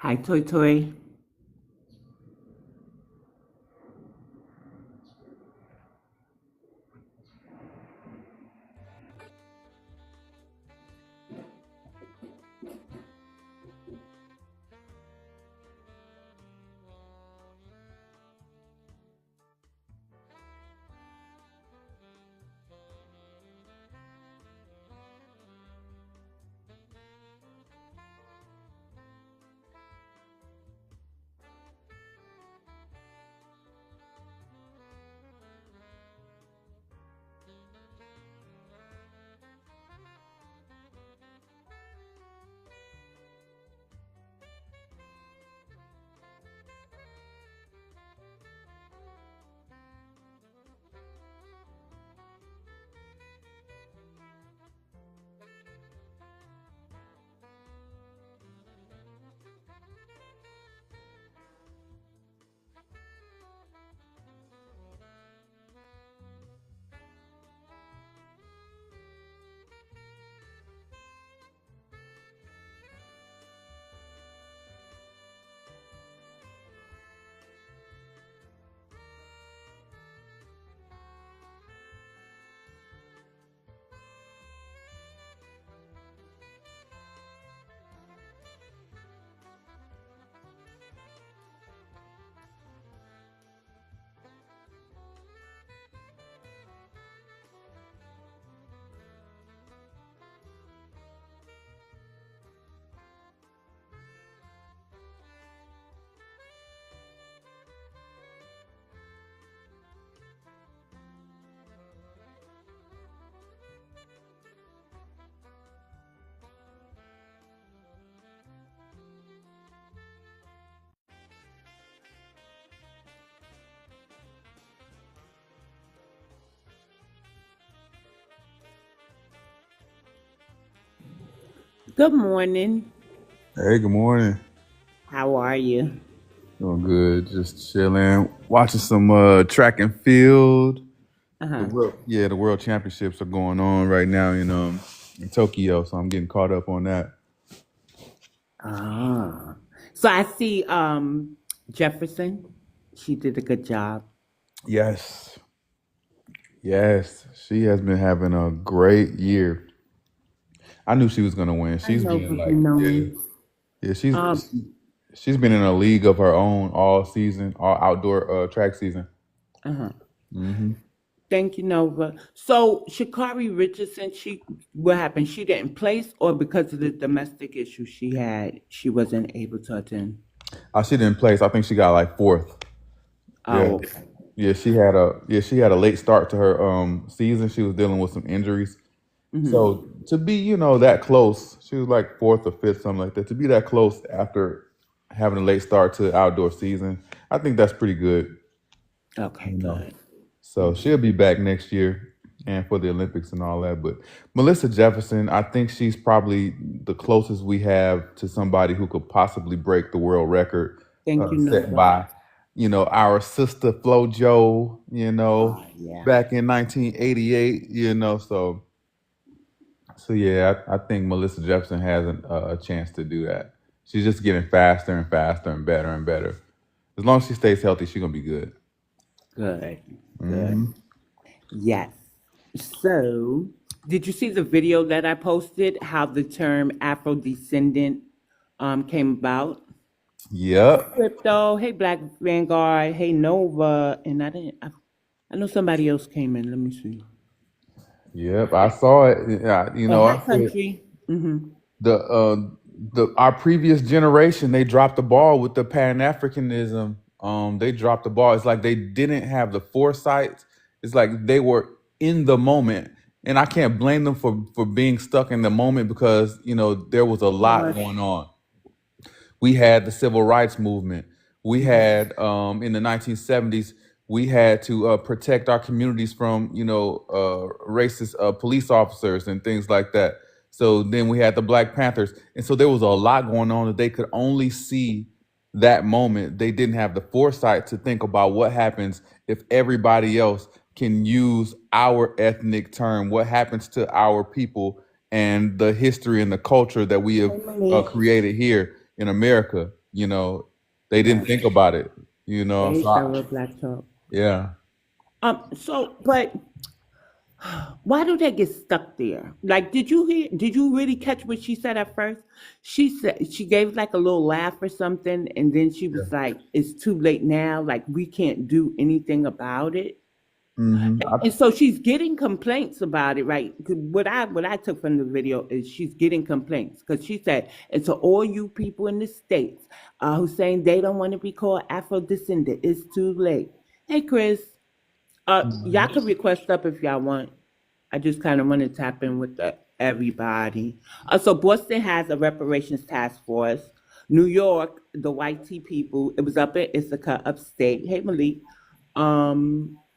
Hi, Toy Toy. Good morning. Hey, good morning. How are you? Doing good. Just chilling. Watching some track and field. Uh-huh. The world championships are going on right now in Tokyo, so I'm getting caught up on that. Ah. So I see Jefferson. She did a good job. Yes. Yes. She has been having a great year. I knew she was gonna win. I She's know, been but you like, know, yeah, um, she's been in a league of her own all season, all outdoor track season. uh-huh. hmm Thank you, Nova. So Shakari Richardson, what happened? She didn't place, or because of the domestic issue she had, she wasn't able to attend. She didn't place. I think she got like fourth. Yeah. Oh, okay. She had a late start to her season. She was dealing with some injuries. Mm-hmm. So to be, that close, she was like fourth or fifth, something like that. To be that close after having a late start to the outdoor season, I think that's pretty good. Okay, You know. good. So she'll be back next year and for the Olympics and all that. But Melissa Jefferson, I think she's probably the closest we have to somebody who could possibly break the world record Thank you, set Nova. by, our sister Flo Jo, Oh, yeah. back in 1988, So yeah, I think Melissa Jefferson has a chance to do that. She's just getting faster and faster and better and better. As long as she stays healthy, she's gonna be good. Good. Good. hmm Yes. So, did you see the video that I posted? How the term Afro-descendant came about? Hey, Yep. Crypto. Hey, Black Vanguard. Hey, Nova. And I didn't. I know somebody else came in. Let me see. Yep. I saw it. Yeah, Oh, hi, I said country. Mm-hmm. the our previous generation, they dropped the ball with the Pan Africanism. They dropped the ball. It's like they didn't have the foresight. It's like they were in the moment, and I can't blame them for being stuck in the moment because there was a lot Much. going on. We had the civil rights movement. We Mm-hmm. had in the 1970s, we had to protect our communities from racist police officers and things like that. So then we had the Black Panthers, and so there was a lot going on that they could only see that moment. They didn't have the foresight to think about what happens if everybody else can use our ethnic term. What happens to our people and the history and the culture that we have Hey, Malik. created here in America. you know, they didn't Right. think about it, you know. They So ain't that real black talk. yeah. But why do they get stuck there? Like, did you really catch what she said at first? She said she gave like a little laugh or something, and then she was like, it's too late now, like we can't do anything about it. Hmm. And so she's getting complaints about it, right? 'Cause what I took from the video is she's getting complaints because she said, and to all you people in the States who saying they don't want to be called Afro-descended, it's too late. Hey, Chris, y'all can request up if y'all want. I just kind of want to tap in with everybody. So Boston has a reparations task force. New York, the white tea people, it was up in Ithaca, upstate. Hey, Malik.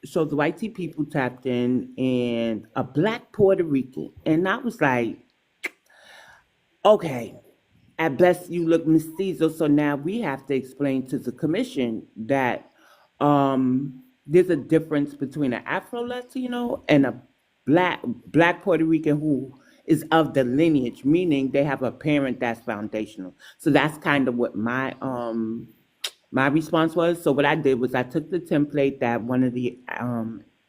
So the white tea people tapped in, and a black Puerto Rican, and I was like, okay, at best you look mestizo. So now we have to explain to the commission that there's a difference between an Afro Latino and a black Puerto Rican who is of the lineage, meaning they have a parent that's foundational. So that's kind of what my response was. So what I did was I took the template that one of the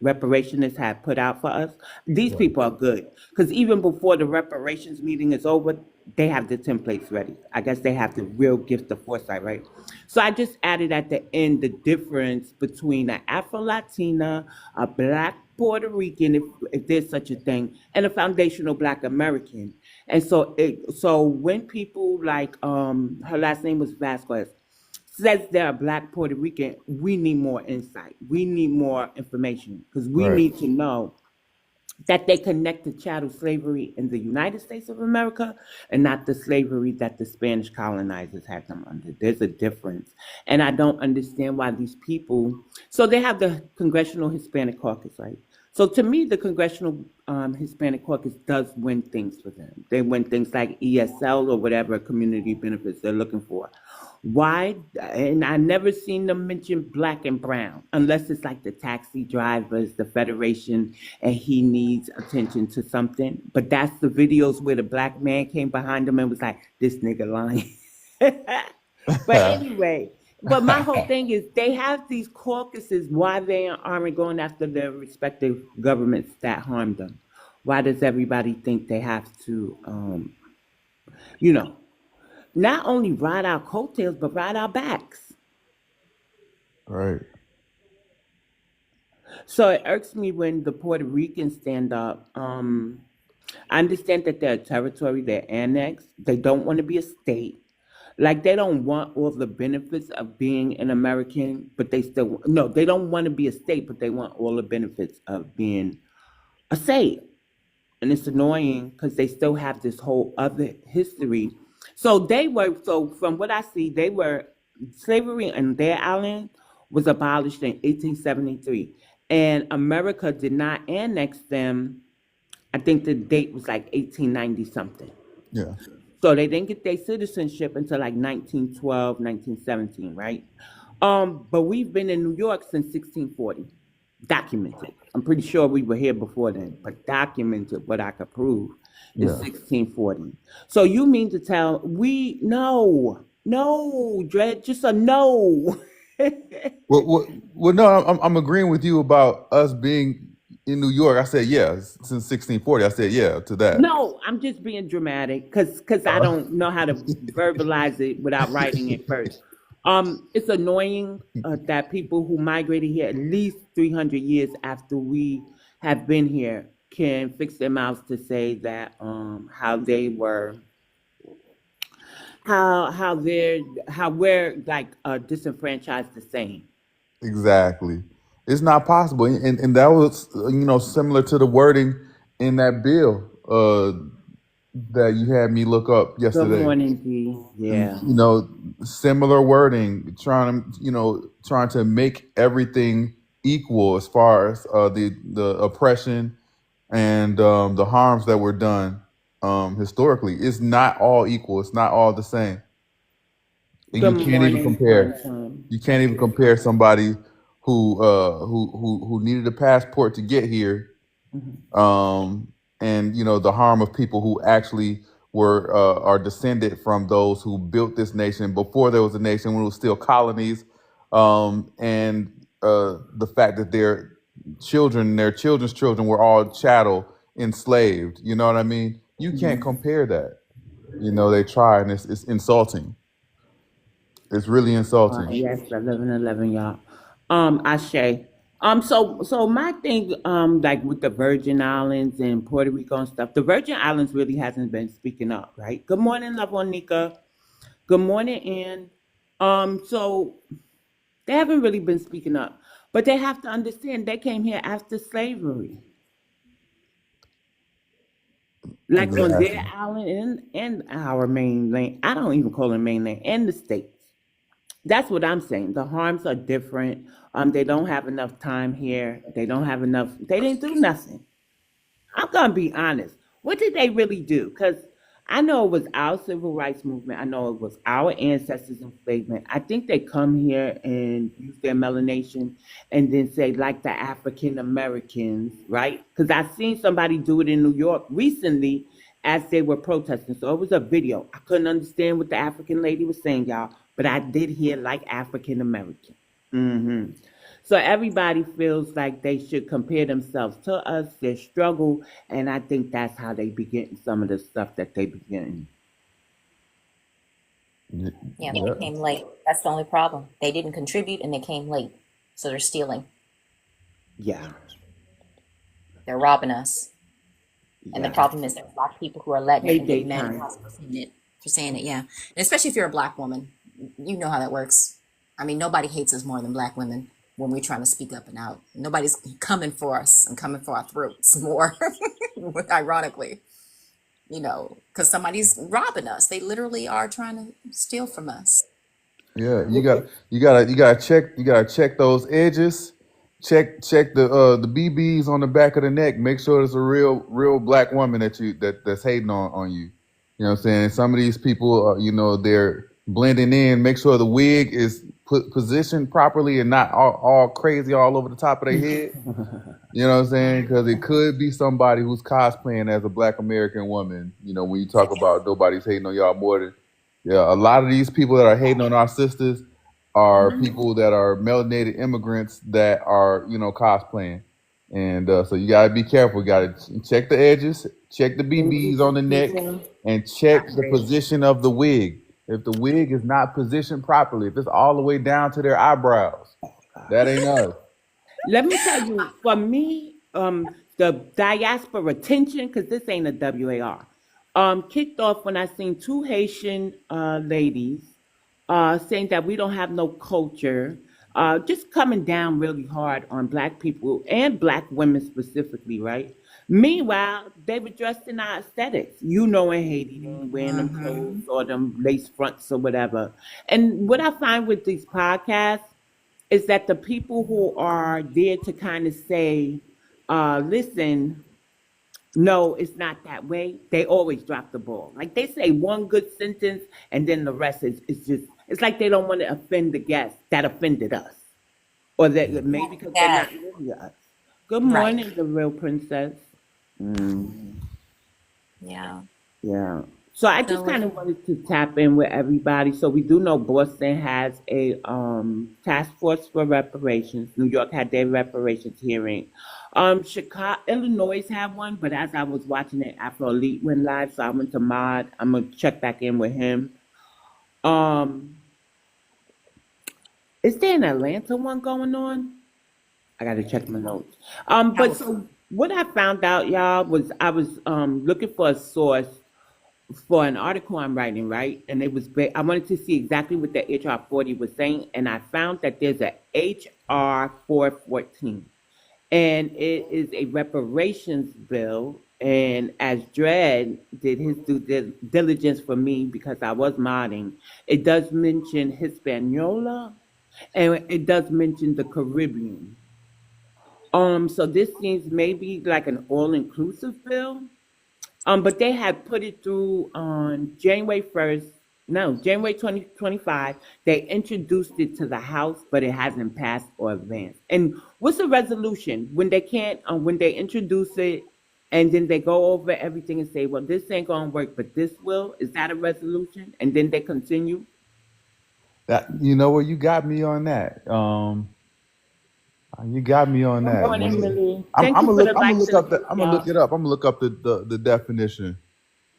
reparationists had put out for us. These people are good because even before the reparations meeting is over, they have the templates ready. I guess they have the real gift of foresight, right? So I just added at the end the difference between an Afro-Latina, a black Puerto Rican, if there's such a thing, and a foundational black American. And so when people like her last name was Vasquez, says they're a black Puerto Rican, we need more insight. We need more information because we Right. need to know that they connect to chattel slavery in the United States of America and not the slavery that the Spanish colonizers had them under. There's a difference. And I don't understand why these people, so they have the Congressional Hispanic Caucus, right? So to me, the Congressional Hispanic Caucus does win things for them. They win things like ESL or whatever community benefits they're looking for. Why? And I never seen them mention black and brown, unless it's like the taxi drivers, the Federation, and he needs attention to something. But that's the videos where the black man came behind him and was like, this nigga lying. But anyway, but my whole thing is they have these caucuses. Why they aren't going after their respective governments that harmed them? Why does everybody think they have to, you know, not only ride our coattails, but ride our backs? Right. So it irks me when the Puerto Ricans stand up. I understand that they're a territory, they're annexed. They don't want to be a state. Like they don't want all the benefits of being an American, but they still no, they don't want to be a state, but they want all the benefits of being a state. And it's annoying because they still have this whole other history. So from what I see, they were slavery on their island was abolished in 1873, and America did not annex them. I think the date was like 1890 something. Yeah. So they didn't get their citizenship until like 1912, 1917, right? But we've been in New York since 1640, documented. I'm pretty sure we were here before then, but documented what I could prove is Yeah. 1640. So you mean to tell no, Dred, just a no. Well, no, I'm agreeing with you about us being in New York. I said yeah since 1640. I said yeah to that. No, I'm just being dramatic because I don't know how to verbalize it without writing it first. It's annoying that people who migrated here at least 300 years after we have been here can fix their mouths to say that how they were how we're like disenfranchised the same. Exactly. It's not possible, and that was similar to the wording in that bill that you had me look up Good yesterday. morning, D. Yeah. Similar wording, trying to make everything equal as far as the oppression and the harms that were done historically. It's not all equal. It's not all the same. And Good you can't even morning, compare. sunshine. You can't even compare somebody who needed a passport to get here, Mhm. and the harm of people who actually are descended from those who built this nation before there was a nation, when it was still colonies, and the fact that their children, their children's children, were all chattel, enslaved. You know what I mean? You can't compare that. You know, they try, and it's insulting. It's really insulting. Yes, 11, y'all. Ashe. So my thing, like with the Virgin Islands and Puerto Rico and stuff, the Virgin Islands really hasn't been speaking up, right? Good morning, love Nika. Good morning, Ann. So they haven't really been speaking up, but they have to understand they came here after slavery, like on their Exactly. island and our mainland. I don't even call it mainland, and the states. That's what I'm saying. The harms are different. They don't have enough time here. They don't have enough. They didn't do nothing. I'm gonna be honest. What did they really do? Because I know it was our civil rights movement. I know it was our ancestors' enslavement. I think they come here and use their melanation and then say, like the African Americans, right? Because I've seen somebody do it in New York recently as they were protesting. So it was a video. I couldn't understand what the African lady was saying, y'all, but I did hear like African American. Hmm. So everybody feels like they should compare themselves to us, their struggle, and I think that's how they be getting some of the stuff that they be getting. Yeah, they Yeah. came late. That's the only problem. They didn't contribute and they came late. So they're stealing. Yeah, They're robbing us. And the yeah. problem is there's black people who are letting it and Payday getting mad at time. us for saying it. Yeah. And especially if you're a black woman, you know how that works. I mean, nobody hates us more than black women when we're trying to speak up and out. Nobody's coming for us and coming for our throats more, ironically, because somebody's robbing us. They literally are trying to steal from us. Yeah, you gotta check those edges. Check the BBs on the back of the neck. Make sure it's a real black woman that's hating on you. You know what I'm saying? Some of these people, they're blending in. Make sure the wig is put positioned properly and not all crazy all over the top of their head. You know what I'm saying? Because it could be somebody who's cosplaying as a black American woman. You know, when you talk about nobody's hating on y'all more than, yeah, a lot of these people that are hating on our sisters are Hmm. people that are melanated immigrants that are, cosplaying. And so you gotta be careful. You gotta check the edges, check the BBs on the neck, and check the position of the wig. If the wig is not positioned properly, if it's all the way down to their eyebrows, that ain't us. Let me tell you, for me, the diaspora tension, because this ain't a WAR, kicked off when I seen two Haitian ladies saying that we don't have no culture, just coming down really hard on black people and black women specifically, right? Meanwhile, they were dressed in our aesthetics. You know, in Haiti, they ain't wearing them clothes Hmm. or them lace fronts or whatever. And what I find with these podcasts is that the people who are there to kind of say, listen, no, it's not that way, they always drop the ball. Like they say one good sentence and then the rest is just, it's like they don't want to offend the guests that offended us. Or that maybe because they're That, not really us. Good right. morning, the real princess. Mm. Yeah. Yeah. So I just So kind of wanted to tap in with everybody. So we do know Boston has a task force for reparations. New York had their reparations hearing. Chicago, Illinois had one, but as I was watching it, Afro Elite went live, so I went to Mod. I'm gonna check back in with him. Um, is there an Atlanta one going on? I gotta check my notes. that But was so what I found out, y'all, was I was looking for a source for an article I'm writing, right? And it was I wanted to see exactly what the HR 40 was saying, and I found that there's a HR 414, and it is a reparations bill. And as Dred did his diligence for me because I was modding, it does mention Hispaniola, and it does mention the Caribbean. So this seems maybe like an all-inclusive bill. But they had put it through on January 1st. No, January 2025. They introduced it to the House, but it hasn't passed or advanced. And what's the resolution when they can't? When they introduce it? and then they go over everything and say, well, this ain't gonna work, but this will. Is that a resolution? And then they continue. That, you know what, you got me on that. You got me on Good that. morning, Millie. I'm, Thank I'm you gonna for look. the I'm gonna likes look and the up the. gifts, I'm gonna look y'all. it up. I'm gonna look up the definition.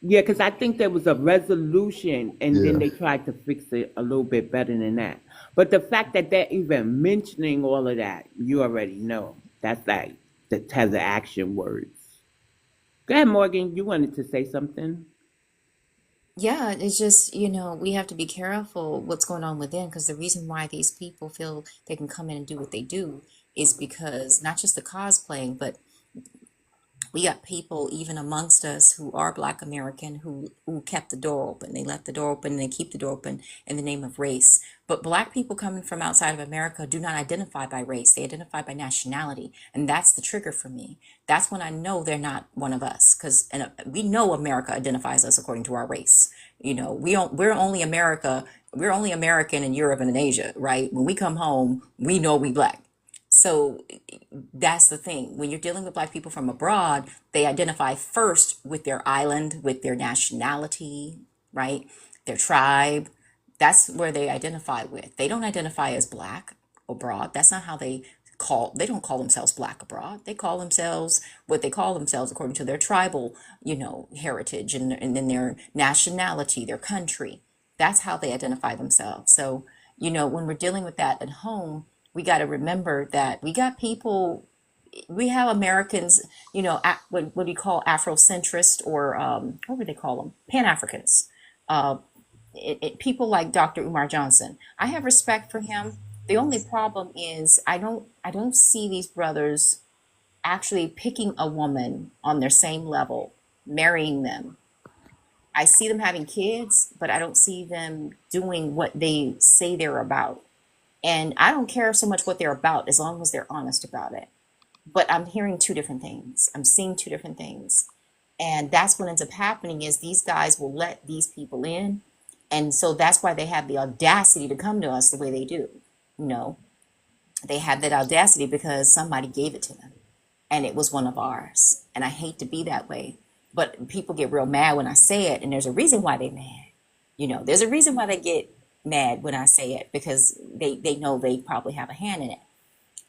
Yeah, because I think there was a resolution and then Yeah. they tried to fix it a little bit better than that. But the fact that they're even mentioning all of that, you already know. That's like the tether action words. Go ahead, Morgan. You wanted to say something? Yeah, it's just, we have to be careful what's going on within because the reason why these people feel they can come in and do what they do is because not just the cosplaying, but we got people even amongst us who are Black American who kept the door open. They left the door open and they keep the door open in the name of race. But Black people coming from outside of America do not identify by race. They identify by nationality, and that's the trigger for me. That's when I know they're not one of us because we know America identifies us according to our race. We're only America. We're only American in Europe and in Asia, right? When we come home, we know we Black. So that's the thing. When you're dealing with Black people from abroad, they identify first with their island, with their nationality, right? Their tribe. That's where they identify with. They don't identify as Black abroad. That's not how they don't call themselves Black abroad. They call themselves what they call themselves according to their tribal, heritage and then their nationality, their country. That's how they identify themselves. So, when we're dealing with that at home, we got to remember that we got people, we have Americans, what do you call Afrocentrist or what would they call them? Pan Africans. People like Dr. Umar Johnson. I have respect for him. The only problem is I don't see these brothers actually picking a woman on their same level, marrying them. I see them having kids, but I don't see them doing what they say they're about. And I don't care so much what they're about as long as they're honest about it. But I'm hearing two different things. I'm seeing two different things. And that's what ends up happening is these guys will let these people in. And so that's why they have the audacity to come to us the way they do. You know, they have that audacity because somebody gave it to them and it was one of ours. And I hate to be that way. But people get real mad when I say it. And there's a reason why they're mad. There's a reason why they get mad when I say it because they know they probably have a hand in it.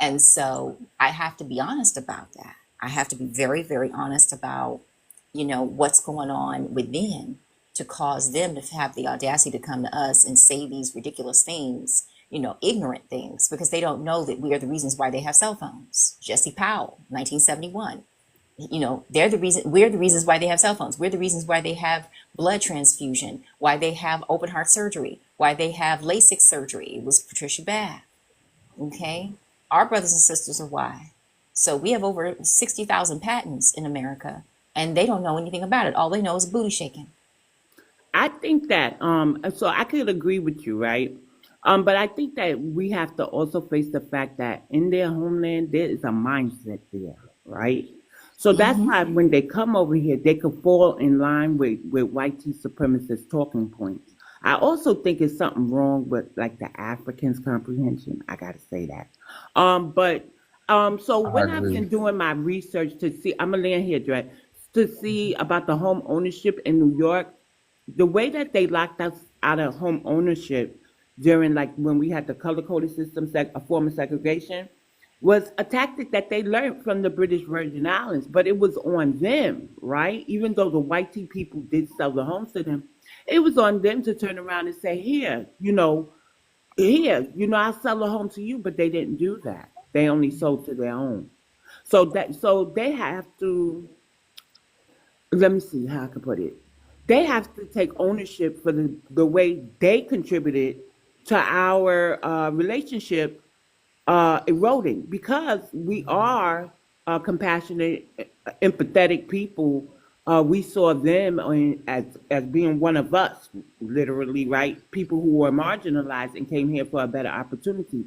And so I have to be honest about that. I have to be very, very honest about, what's going on within to cause them to have the audacity to come to us and say these ridiculous things, ignorant things, because they don't know that we are the reasons why they have cell phones. Jesse Powell, 1971. We're the reasons why they have cell phones. We're the reasons why they have blood transfusion, why they have open heart surgery, why they have LASIK surgery. It was Patricia Bath. Okay. Our brothers and sisters are why. So we have over 60,000 patents in America and they don't know anything about it. All they know is booty shaking. I think that so I could agree with you, right? But I think that we have to also face the fact that in their homeland there is a mindset there, right? So that's Mm-hmm. why when they come over here, they could fall in line with white supremacist talking points. I also think it's something wrong with like the Africans' comprehension. I gotta say that. But so I when I've agree. been doing my research to see, I'm gonna land here, Dre, to see about the home ownership in New York, the way that they locked us out of home ownership during like when we had the color coded system, a form of segregation, was a tactic that they learned from the British Virgin Islands, but it was on them, right? Even though the white tea people did sell the homes to them, it was on them to turn around and say, I'll sell a home to you, but they didn't do that. They only sold to their own. So they have to, let me see how I can put it. They have to take ownership for the way they contributed to our relationship eroding because we are compassionate, empathetic people. We saw them as being one of us, literally, right? People who were marginalized and came here for a better opportunity.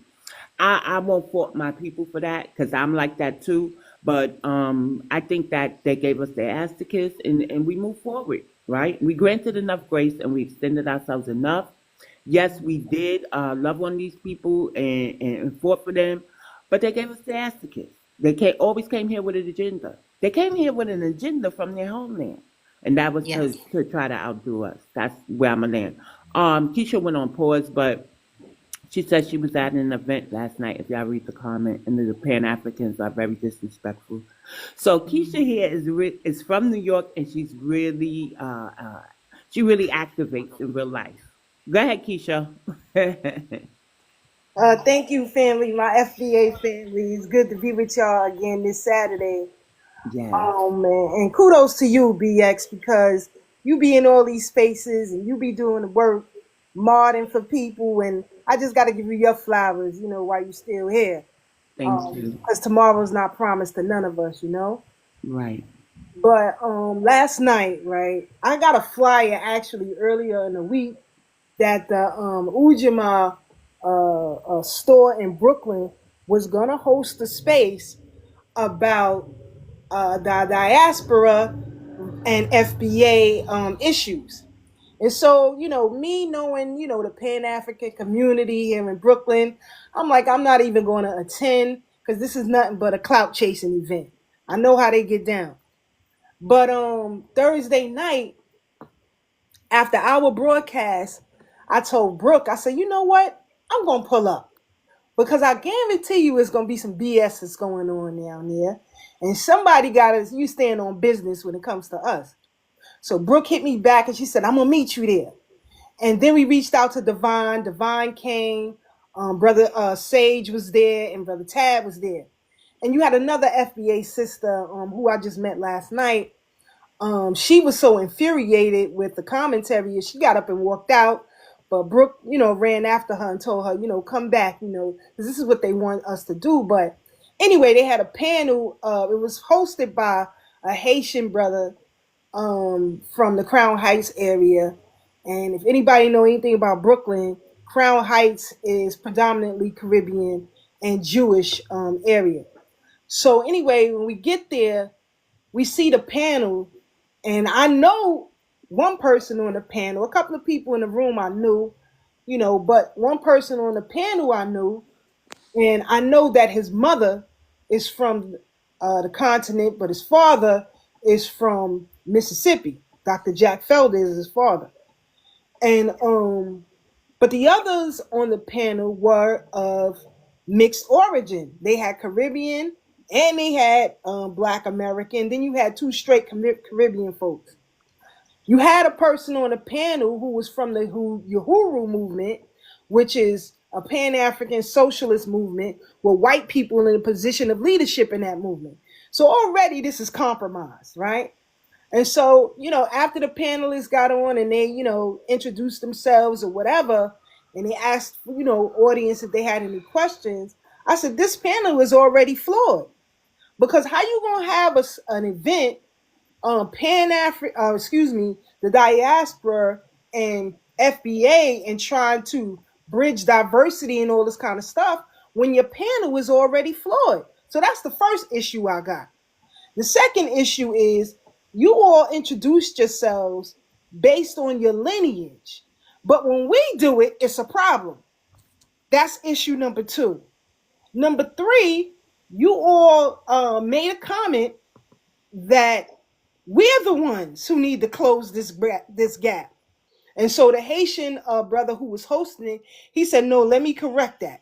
I won't fault my people for that because I'm like that too. But I think that they gave us their ass to kiss and we moved forward, right? We granted enough grace and we extended ourselves enough. Yes, we did love on these people and fought for them, but they gave us their ass to kiss. Always came here with an agenda. They came here with an agenda from their homeland, and that was Yes. to try to outdo us. That's where I'm gonna land. Keisha went on pause, but she said she was at an event last night. If y'all read the comment, and the Pan Africans are very disrespectful. So Keisha here is from New York, and she really activates in real life. Go ahead, Keisha. Thank you, family, my FBA family. It's good to be with y'all again this Saturday. Yes, Man, and kudos to you, BX, because you be in all these spaces and you be doing the work, modding for people, and I just got to give you your flowers, while you still here, thank you. because tomorrow's not promised to none of us. Right. But last night, right, I got a flyer actually earlier in the week that the Ujima store in Brooklyn was gonna host a space about the diaspora and FBA issues. And so, me knowing, the Pan African community here in Brooklyn, I'm like, I'm not even going to attend because this is nothing but a clout chasing event. I know how they get down. But Thursday night, after our broadcast, I told Brooke, I said, you know what? I'm going to pull up. Because I guarantee you it's going to be some BS that's going on down there. And somebody got us, you stand on business when it comes to us. So Brooke hit me back and she said, I'm going to meet you there. And then we reached out to Divine. Divine came. Brother Sage was there and Brother Tad was there. And you had another FBA sister who I just met last night. She was so infuriated with the commentary and she got up and walked out. But Brooke, ran after her and told her, come back, because this is what they want us to do. But anyway, they had a panel. It was hosted by a Haitian brother from the Crown Heights area. And if anybody know anything about Brooklyn, Crown Heights is predominantly Caribbean and Jewish area. So anyway, when we get there, we see the panel, and I know one person on the panel, a couple of people in the room I knew, but one person on the panel I knew, and I know that his mother is from the continent, but his father is from Mississippi. Dr. Jack Felder is his father. And but the others on the panel were of mixed origin. They had Caribbean and they had Black American. Then you had two straight Caribbean folks. You had a person on the panel who was from the Uhuru movement, which is a Pan-African socialist movement with white people in a position of leadership in that movement. So already this is compromise, right? And so, after the panelists got on and they, introduced themselves or whatever, and they asked, audience if they had any questions, I said, this panel is already flawed. Because how you going to have an event the diaspora and FBA and trying to bridge diversity and all this kind of stuff when your panel is already flawed? So that's the first issue I got. The second issue is you all introduced yourselves based on your lineage. But when we do it, it's a problem. That's issue number 2. Number 3, you all made a comment that we're the ones who need to close this gap. And so the Haitian brother who was hosting it, he said, no, let me correct that.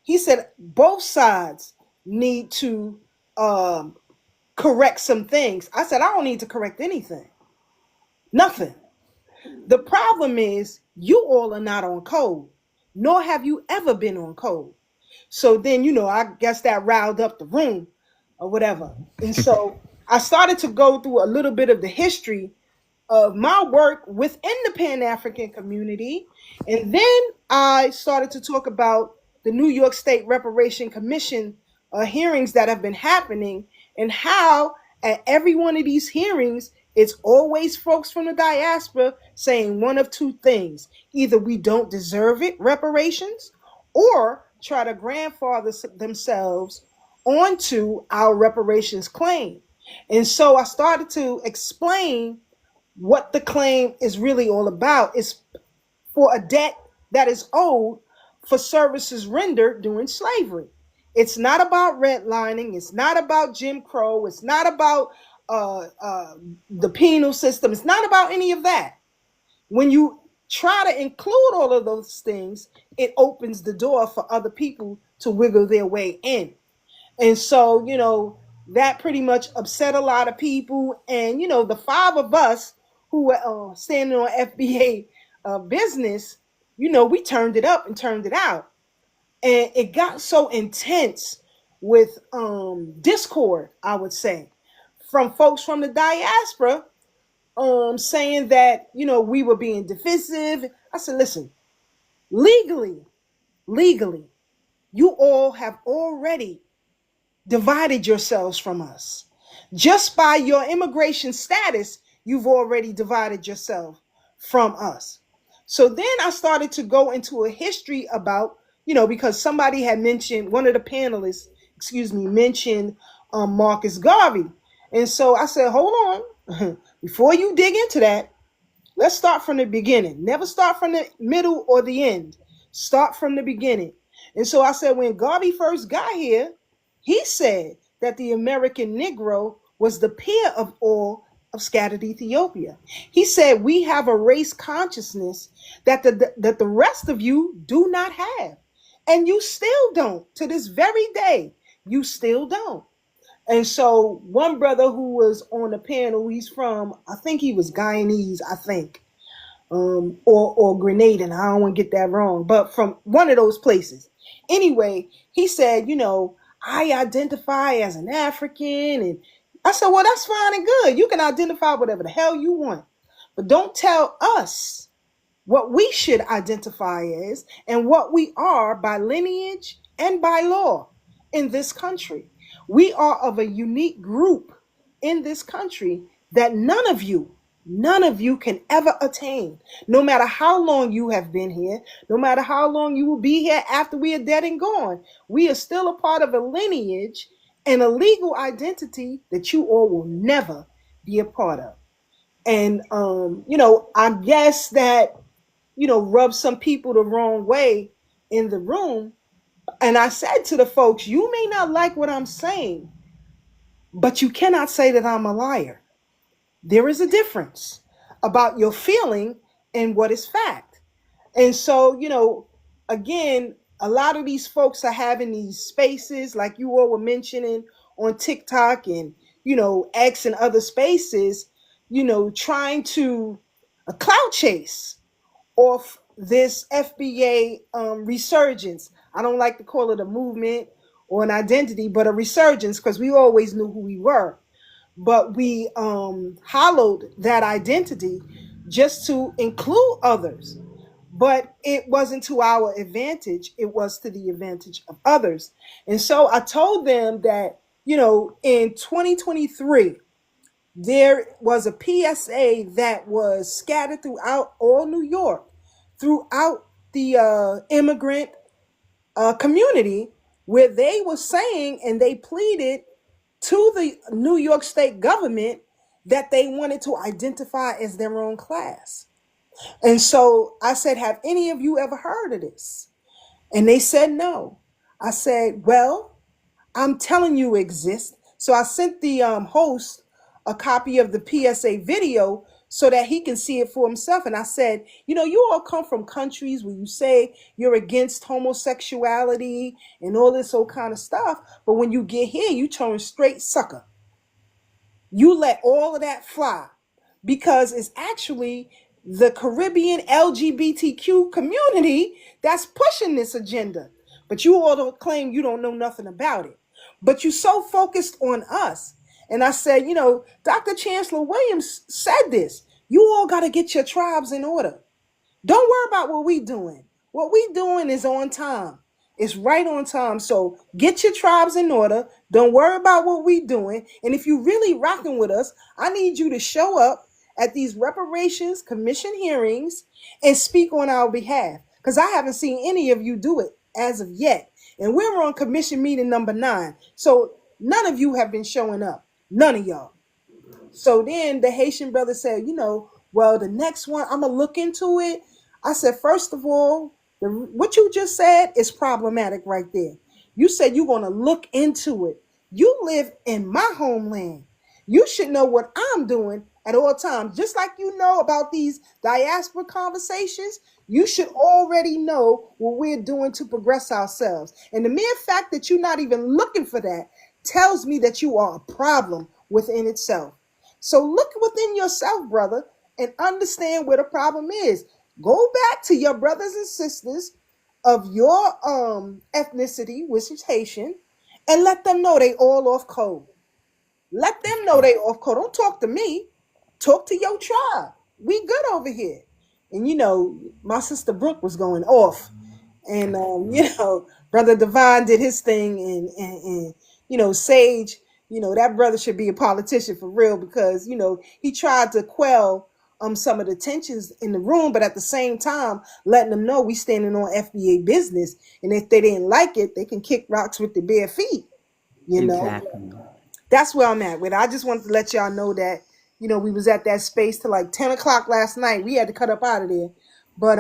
He said both sides need to correct some things. I said, I don't need to correct anything. Nothing. The problem is you all are not on code, nor have you ever been on code. So then, I guess that riled up the room or whatever. And so I started to go through a little bit of the history of my work within the Pan-African community. And then I started to talk about the New York State Reparation Commission hearings that have been happening and how at every one of these hearings, it's always folks from the diaspora saying one of two things. Either we don't deserve it, reparations, or try to grandfather themselves onto our reparations claim. And so I started to explain what the claim is really all about. It's for a debt that is owed for services rendered during slavery. It's not about redlining. It's not about Jim Crow. It's not about the penal system. It's not about any of that. When you try to include all of those things, it opens the door for other people to wiggle their way in. And so, that pretty much upset a lot of people. And, the five of us who were standing on FBA business, we turned it up and turned it out. And it got so intense with discord, I would say, from folks from the diaspora saying that, we were being divisive. I said, listen, legally, you all have already divided yourselves from us. Just by your immigration status, you've already divided yourself from us. So then I started to go into a history about, because somebody had mentioned, one of the panelists, mentioned Marcus Garvey. And so I said, hold on, before you dig into that, let's start from the beginning. Never start from the middle or the end. Start from the beginning. And so I said, when Garvey first got here, he said that the American Negro was the peer of all of scattered Ethiopia. He said, we have a race consciousness that the rest of you do not have. And you still don't. To this very day, you still don't. And so one brother who was on the panel, he's from, I think he was Guyanese, or Grenadian. I don't want to get that wrong, but from one of those places. Anyway, he said, I identify as an African. And I said, well, that's fine and good. You can identify whatever the hell you want. But don't tell us what we should identify as and what we are by lineage and by law in this country. We are of a unique group in this country that none of you can ever attain. No matter how long you have been here, no matter how long you will be here after we are dead and gone, we are still a part of a lineage and a legal identity that you all will never be a part of. And, I guess that, rubbed some people the wrong way in the room. And I said to the folks, you may not like what I'm saying, but you cannot say that I'm a liar. There is a difference about your feeling and what is fact. And so, again, a lot of these folks are having these spaces like you all were mentioning on TikTok and, X and other spaces, trying to a clout chase off this FBA resurgence. I don't like to call it a movement or an identity, but a resurgence, because we always knew who we were. But we hollowed that identity just to include others. But it wasn't to our advantage. It was to the advantage of others. And so I told them that, in 2023, there was a PSA that was scattered throughout all New York, throughout the immigrant community, where they were saying and they pleaded to the New York state government that they wanted to identify as their own class. And so I said, have any of you ever heard of this? And they said no. I said, well, I'm telling you it exists. So I sent the host a copy of the PSA video so that he can see it for himself. And I said, you all come from countries where you say you're against homosexuality and all this old kind of stuff. But when you get here, you turn straight sucker. You let all of that fly because it's actually the Caribbean LGBTQ community that's pushing this agenda. But you all don't claim you don't know nothing about it. But you're so focused on us. And I said, Dr. Chancellor Williams said this. You all got to get your tribes in order. Don't worry about what we doing. What we doing is on time. It's right on time. So get your tribes in order. Don't worry about what we doing. And if you really rocking with us, I need you to show up at these reparations commission hearings and speak on our behalf. Because I haven't seen any of you do it as of yet. And we're on commission meeting number 9. So none of you have been showing up. None of y'all. So then the Haitian brother said, well, the next one, I'm going to look into it. I said, first of all, what you just said is problematic right there. You said you're going to look into it. You live in my homeland. You should know what I'm doing at all times. Just like you know about these diaspora conversations, you should already know what we're doing to progress ourselves. And the mere fact that you're not even looking for that tells me that you are a problem within itself. So look within yourself, brother, and understand where the problem is. Go back to your brothers and sisters of your ethnicity, which is Haitian, and let them know they all off code. Let them know they off code. Don't talk to me. Talk to your tribe. We good over here. And you know, my sister Brooke was going off. And you know, Brother Divine did his thing, and you know, Sage, you know, that brother should be a politician for real, because you know he tried to quell some of the tensions in the room, but at the same time letting them know we standing on FBA business, and if they didn't like it, they can kick rocks with their bare feet. You know, Exactly. that's where I'm at with it. I just wanted to let y'all know that, you know, we was at that space till like 10 o'clock last night. We had to cut up out of there. But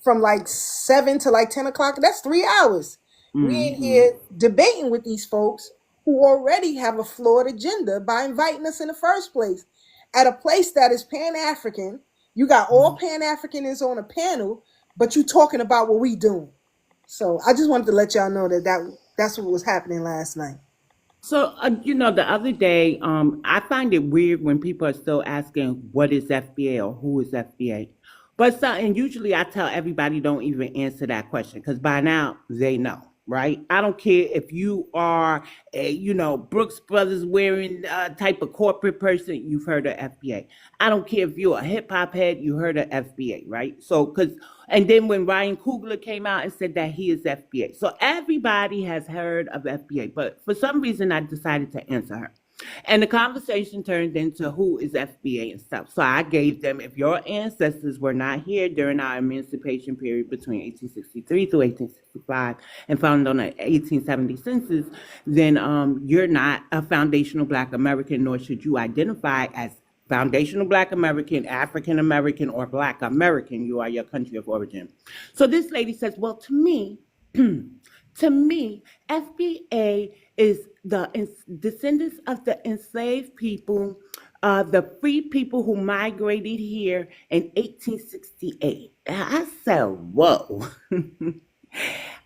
from like 7 to like 10 o'clock, that's 3 hours. We in here debating with these folks who already have a flawed agenda by inviting us in the first place. At a place that is Pan-African, you got all Pan-Africanists on a panel, but you talking about what we doing. So I just wanted to let y'all know that's what was happening last night. So, you know, the other day, I find it weird when people are still asking, what is FBA or who is FBA? But so, and usually I tell everybody don't even answer that question because by now they know, right? I don't care if you are a, you know, Brooks Brothers wearing type of corporate person, you've heard of FBA. I don't care if you're a hip hop head, you heard of FBA, right? So, and then when Ryan Coogler came out and said that he is FBA. So everybody has heard of FBA, but for some reason I decided to answer her. And the conversation turned into who is FBA and stuff. So I gave them, if your ancestors were not here during our emancipation period between 1863 through 1865 and found on the 1870 census, then you're not a foundational Black American, nor should you identify as foundational Black American, African American, or Black American. You are your country of origin. So this lady says, well, to me, FBA is the descendants of the enslaved people, the free people who migrated here in 1868. I said, whoa.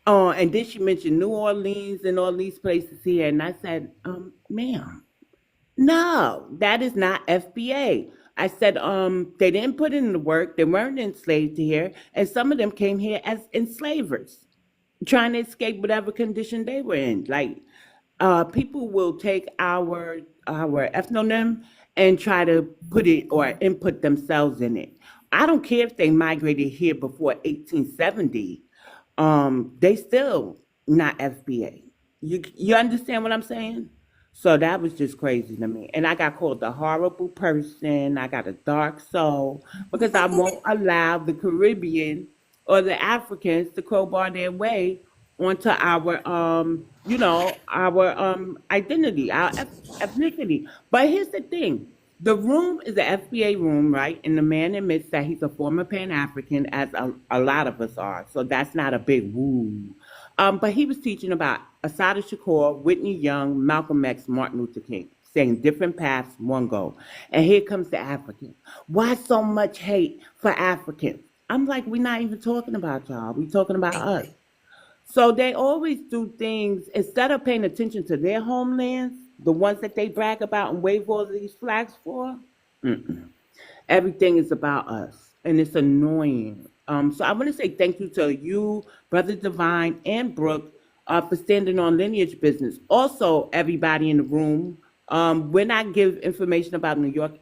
And then she mentioned New Orleans and all these places here. And I said, ma'am, no, that is not FBA. I said, they didn't put in the work. They weren't enslaved here. And some of them came here as enslavers, trying to escape whatever condition they were in. Like, people will take our ethnonym and try to put it or input themselves in it. I don't care if they migrated here before 1870. They still not FBA. You understand what I'm saying? So that was just crazy to me. And I got called a horrible person. I got a dark soul because I won't allow the Caribbean or the Africans to crowbar their way onto our you know, our identity, our ethnicity. But here's the thing. The room is an FBA room, right? And the man admits that he's a former Pan-African, as a lot of us are. So that's not a big woo. But he was teaching about Assata Shakur, Whitney Young, Malcolm X, Martin Luther King, saying different paths, one goal. And here comes the African. Why so much hate for Africans? I'm like, we're not even talking about y'all. We're talking about us. So they always do things, instead of paying attention to their homelands, the ones that they brag about and wave all these flags for, everything is about us. And it's annoying. So I want to say thank you to you, Brother Divine, and Brooke, for standing on lineage business. Also, everybody in the room, when I give information about New York,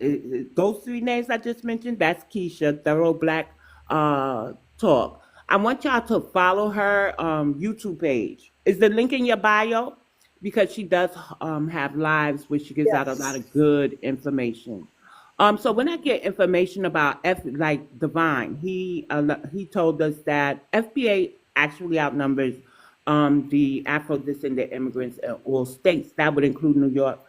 those three names I just mentioned, that's Keisha, Thorough Black Talk. I want y'all to follow her YouTube page. Is the link in your bio? Because she does have lives where she gives out a lot Yes. of good information. So when I get information about like Divine, he told us that FBA actually outnumbers the Afro-descended immigrants in all states. That would include New York.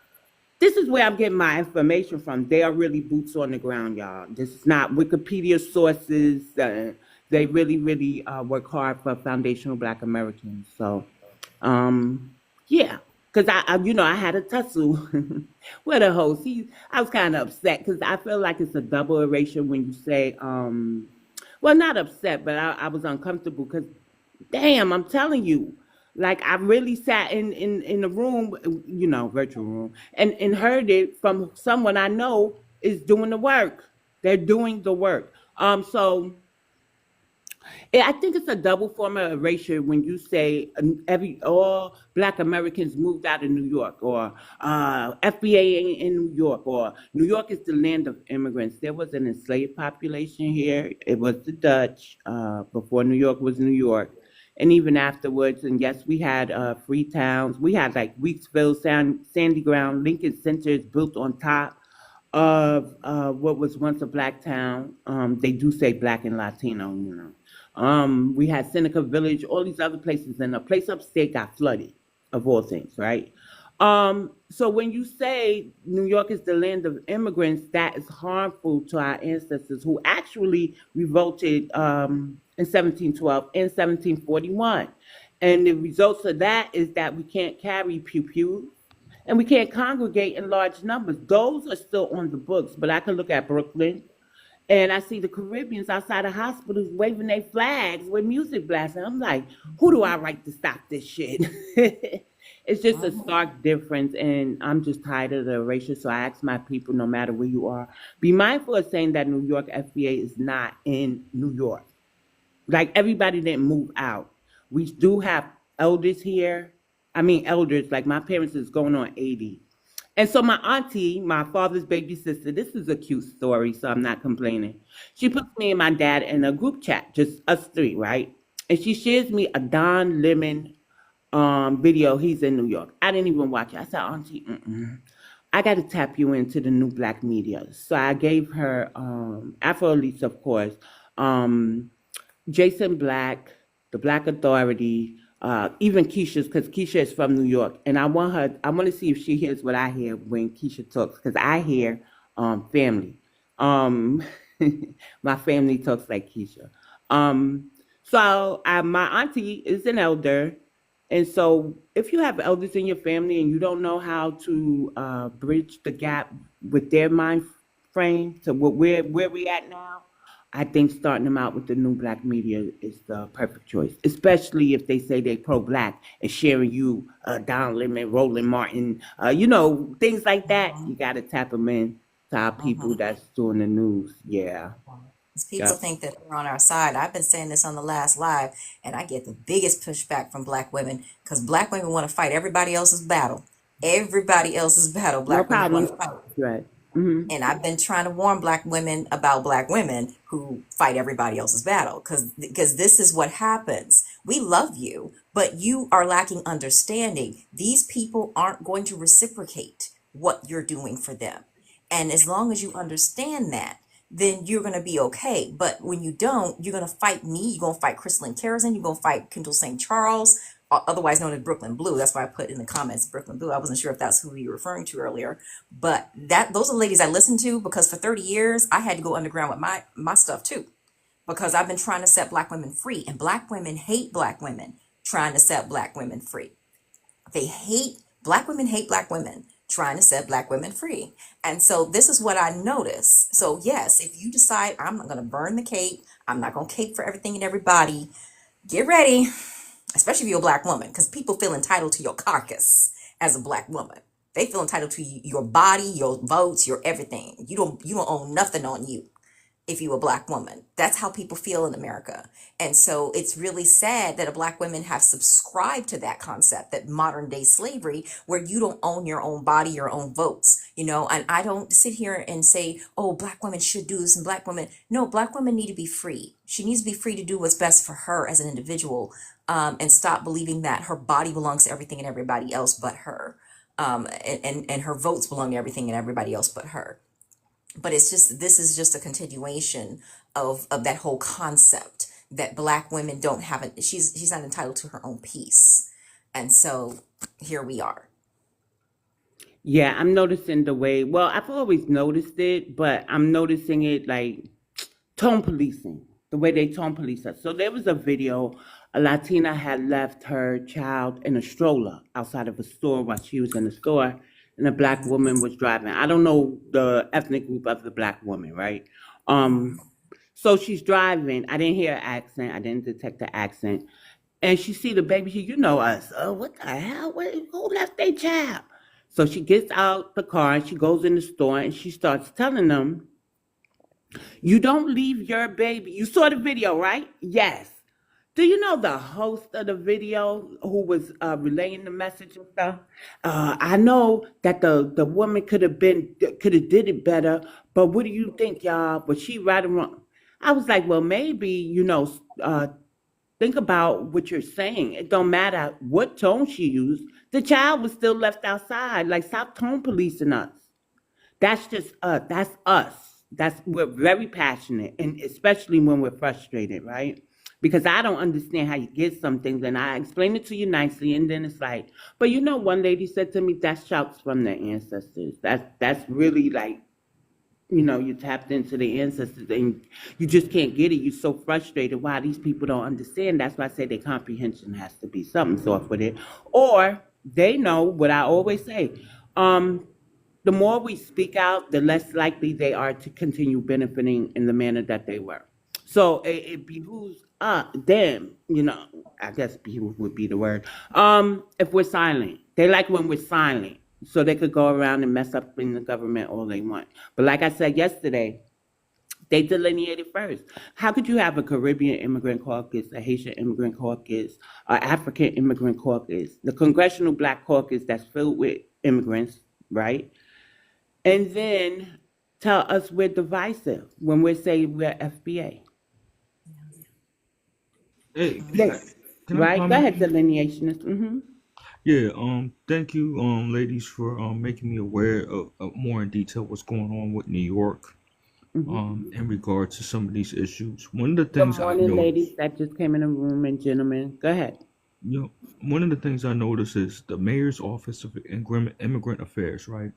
This is where I'm getting my information from. They are really boots on the ground, y'all. This is not Wikipedia sources. They really, really work hard for foundational Black Americans. So Yeah, because I had a tussle with a host. I was kind of upset because I feel like it's a double erasure when you say, well, not upset, but I was uncomfortable because, damn, I'm telling you, like I really sat in the room, virtual room, and heard it from someone I know is doing the work. They're doing the work. So I think it's a double form of erasure when you say every all Black Americans moved out of New York, or FBA in New York, or New York is the land of immigrants. There was an enslaved population here. It was the Dutch before New York was New York, and even afterwards. And yes, we had free towns. We had like Weeksville, Sandy Ground, Lincoln Center is built on top of what was once a black town. They do say Black and Latino. We had Seneca Village, all these other places, and a place upstate got flooded, of all things, right? So when you say New York is the land of immigrants, that is harmful to our ancestors who actually revolted in 1712 and 1741. And the results of that is that we can't carry pew-pews and we can't congregate in large numbers. Those are still on the books, but I can look at Brooklyn and I see the Caribbeans outside of hospitals waving their flags with music blasting. I'm like, who do I write to stop this shit? It's just a stark difference, and I'm just tired of the erasure. So I ask my people, no matter where you are, be mindful of saying that New York FBA is not in New York. Like everybody didn't move out. We do have elders here. I mean, elders, like my parents is going on 80. And so my auntie, my father's baby sister, this is a cute story, so I'm not complaining. She puts me and my dad in a group chat, just us three, right? And she shares me a Don Lemon video. He's in New York. I didn't even watch it. I said, Auntie, I got to tap you into the new black media. So I gave her Afro-Elites, of course, Jason Black, the Black Authority, even Keisha's, because Keisha is from New York, and I want to see if she hears what I hear when Keisha talks, because I hear family. My family talks like Keisha. My auntie is an elder, and so if you have elders in your family and you don't know how to bridge the gap with their mind frame to where we at now, I think starting them out with the new black media is the perfect choice, especially if they say they pro-black and sharing you Don Lemon, Roland Martin, things like that. You got to tap them in to our people that's doing the news. Yeah. People think that they're on our side. I've been saying this on the last live, and I get the biggest pushback from black women because black women want to fight everybody else's battle. Everybody else's battle, black women want to fight. Right. Mm-hmm. And I've been trying to warn black women about black women who fight everybody else's battle because this is what happens. We love you, but you are lacking understanding. These people aren't going to reciprocate what you're doing for them. And as long as you understand that, then you're going to be okay. But when you don't, you're going to fight me. You're going to fight Crystalline Terrazin. You're going to fight Kendall St. Charles, otherwise known as Brooklyn Blue. That's why I put in the comments Brooklyn Blue. I wasn't sure if that's who you were referring to earlier, but those are the ladies I listened to because for 30 years I had to go underground with my stuff too, because I've been trying to set black women free, and black women hate black women trying to set black women free. Black women hate black women trying to set black women free. And so this is what I notice. So yes, if you decide I'm not going to burn the cape, I'm not going to cape for everything and everybody, get ready. Especially if you're a black woman, because people feel entitled to your carcass as a black woman. They feel entitled to your body, your votes, your everything. You don't own nothing on you if you're a black woman. That's how people feel in America. And so it's really sad that black women have subscribed to that concept, that modern day slavery, where you don't own your own body, your own votes, and I don't sit here and say, oh, black women should do this and black women. No, black women need to be free. She needs to be free to do what's best for her as an individual, and stop believing that her body belongs to everything and everybody else but her. And her votes belong to everything and everybody else but her. But this is just a continuation of that whole concept that black women don't have it. She's not entitled to her own peace. And so here we are. Yeah, I'm noticing I've always noticed it, but I'm noticing it like tone policing. the way they tone police us. So there was a video. A Latina had left her child in a stroller outside of a store while she was in the store, and a black woman was driving. I don't know the ethnic group of the black woman, right? So she's driving. I didn't hear an accent. I didn't detect the accent. And she see the baby. You know us. Oh, what the hell? Who left their child? So she gets out the car and she goes in the store and she starts telling them, "You don't leave your baby." You saw the video, right? Yes. Do you know the host of the video who was relaying the message and stuff? I know that the woman could have did it better, but what do you think, y'all? Was she right or wrong? I was like, well, maybe think about what you're saying. It don't matter what tone she used. The child was still left outside. Like, stop tone policing us. That's just us. That's us. We're very passionate, and especially when we're frustrated, right? Because I don't understand how you get some things, and I explain it to you nicely, and then it's like, but one lady said to me, "That's shouts from their ancestors. That's really like, you tapped into the ancestors, and you just can't get it. You're so frustrated why these people don't understand. That's why I say their comprehension has to be something's off with it, or they know what I always say. The more we speak out, the less likely they are to continue benefiting in the manner that they were. So it behooves them, I guess behoove would be the word. If we're silent, they like when we're silent, so they could go around and mess up in the government all they want. But like I said yesterday, they delineated first. How could you have a Caribbean immigrant caucus, a Haitian immigrant caucus, an African immigrant caucus, the Congressional Black Caucus that's filled with immigrants, right? And then tell us we're divisive when we say we're FBA. Hey, Yes. can I Right? Go comment? ahead, delineationist. Yeah, thank you, ladies, for making me aware of more in detail what's going on with New York, in regards to some of these issues. One of the Good things I morning, ladies noticed, that just came in the room, and gentlemen. Go ahead. you know, one of the things I noticed is the mayor's office of immigrant affairs, right?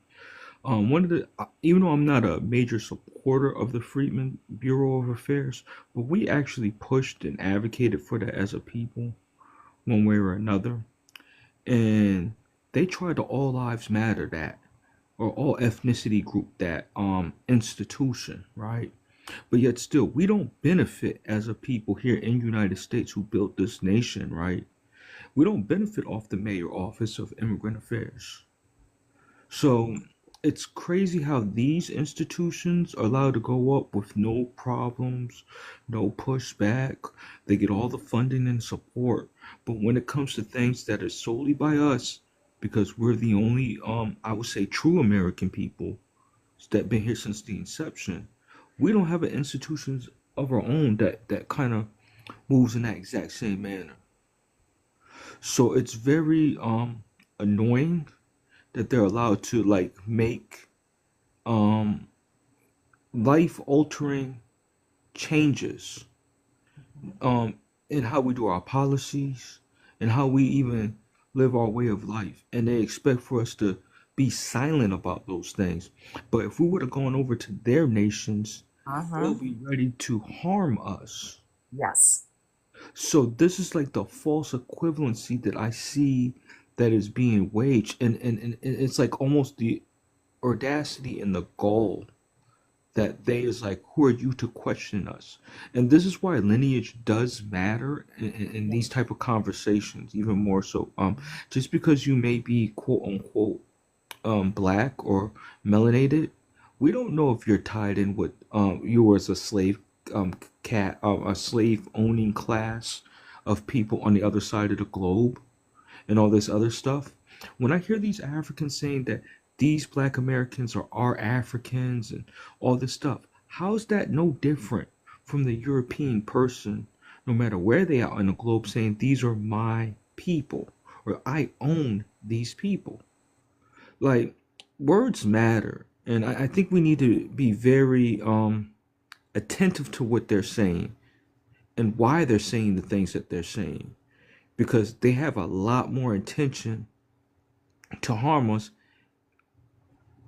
One of the even though I'm not a major supporter of the Freedmen Bureau of Affairs, but we actually pushed and advocated for that as a people, one way or another. And they tried to all lives matter that, or all ethnicity group that institution, right? But yet still we don't benefit as a people here in United States who built this nation, right? We don't benefit off the mayor office of immigrant affairs. So it's crazy how these institutions are allowed to go up with no problems, no pushback. They get all the funding and support. But when it comes to things that are solely by us, because we're the only, I would say, true American people that been here since the inception, we don't have an institutions of our own that kind of moves in that exact same manner. So it's very annoying that they're allowed to like make um life altering changes in how we do our policies and how we even live our way of life, and they expect for us to be silent about those things. But if we would have gone over to their nations, they'll Uh-huh. be ready to harm us. Yes. So this is like the false equivalency that I see that is being waged, and it's like almost the audacity and the gall that they is like, who are you to question us? And this is why lineage does matter in these type of conversations even more so. Just because you may be quote unquote black or melanated, we don't know if you're tied in with you were as a slave cat a slave owning class of people on the other side of the globe and all this other stuff. When I hear these Africans saying that these black Americans are our Africans and all this stuff, how is that no different from the European person, no matter where they are on the globe, saying these are my people or I own these people? Like, words matter. And I think we need to be very attentive to what they're saying and why they're saying the things that they're saying, because they have a lot more intention to harm us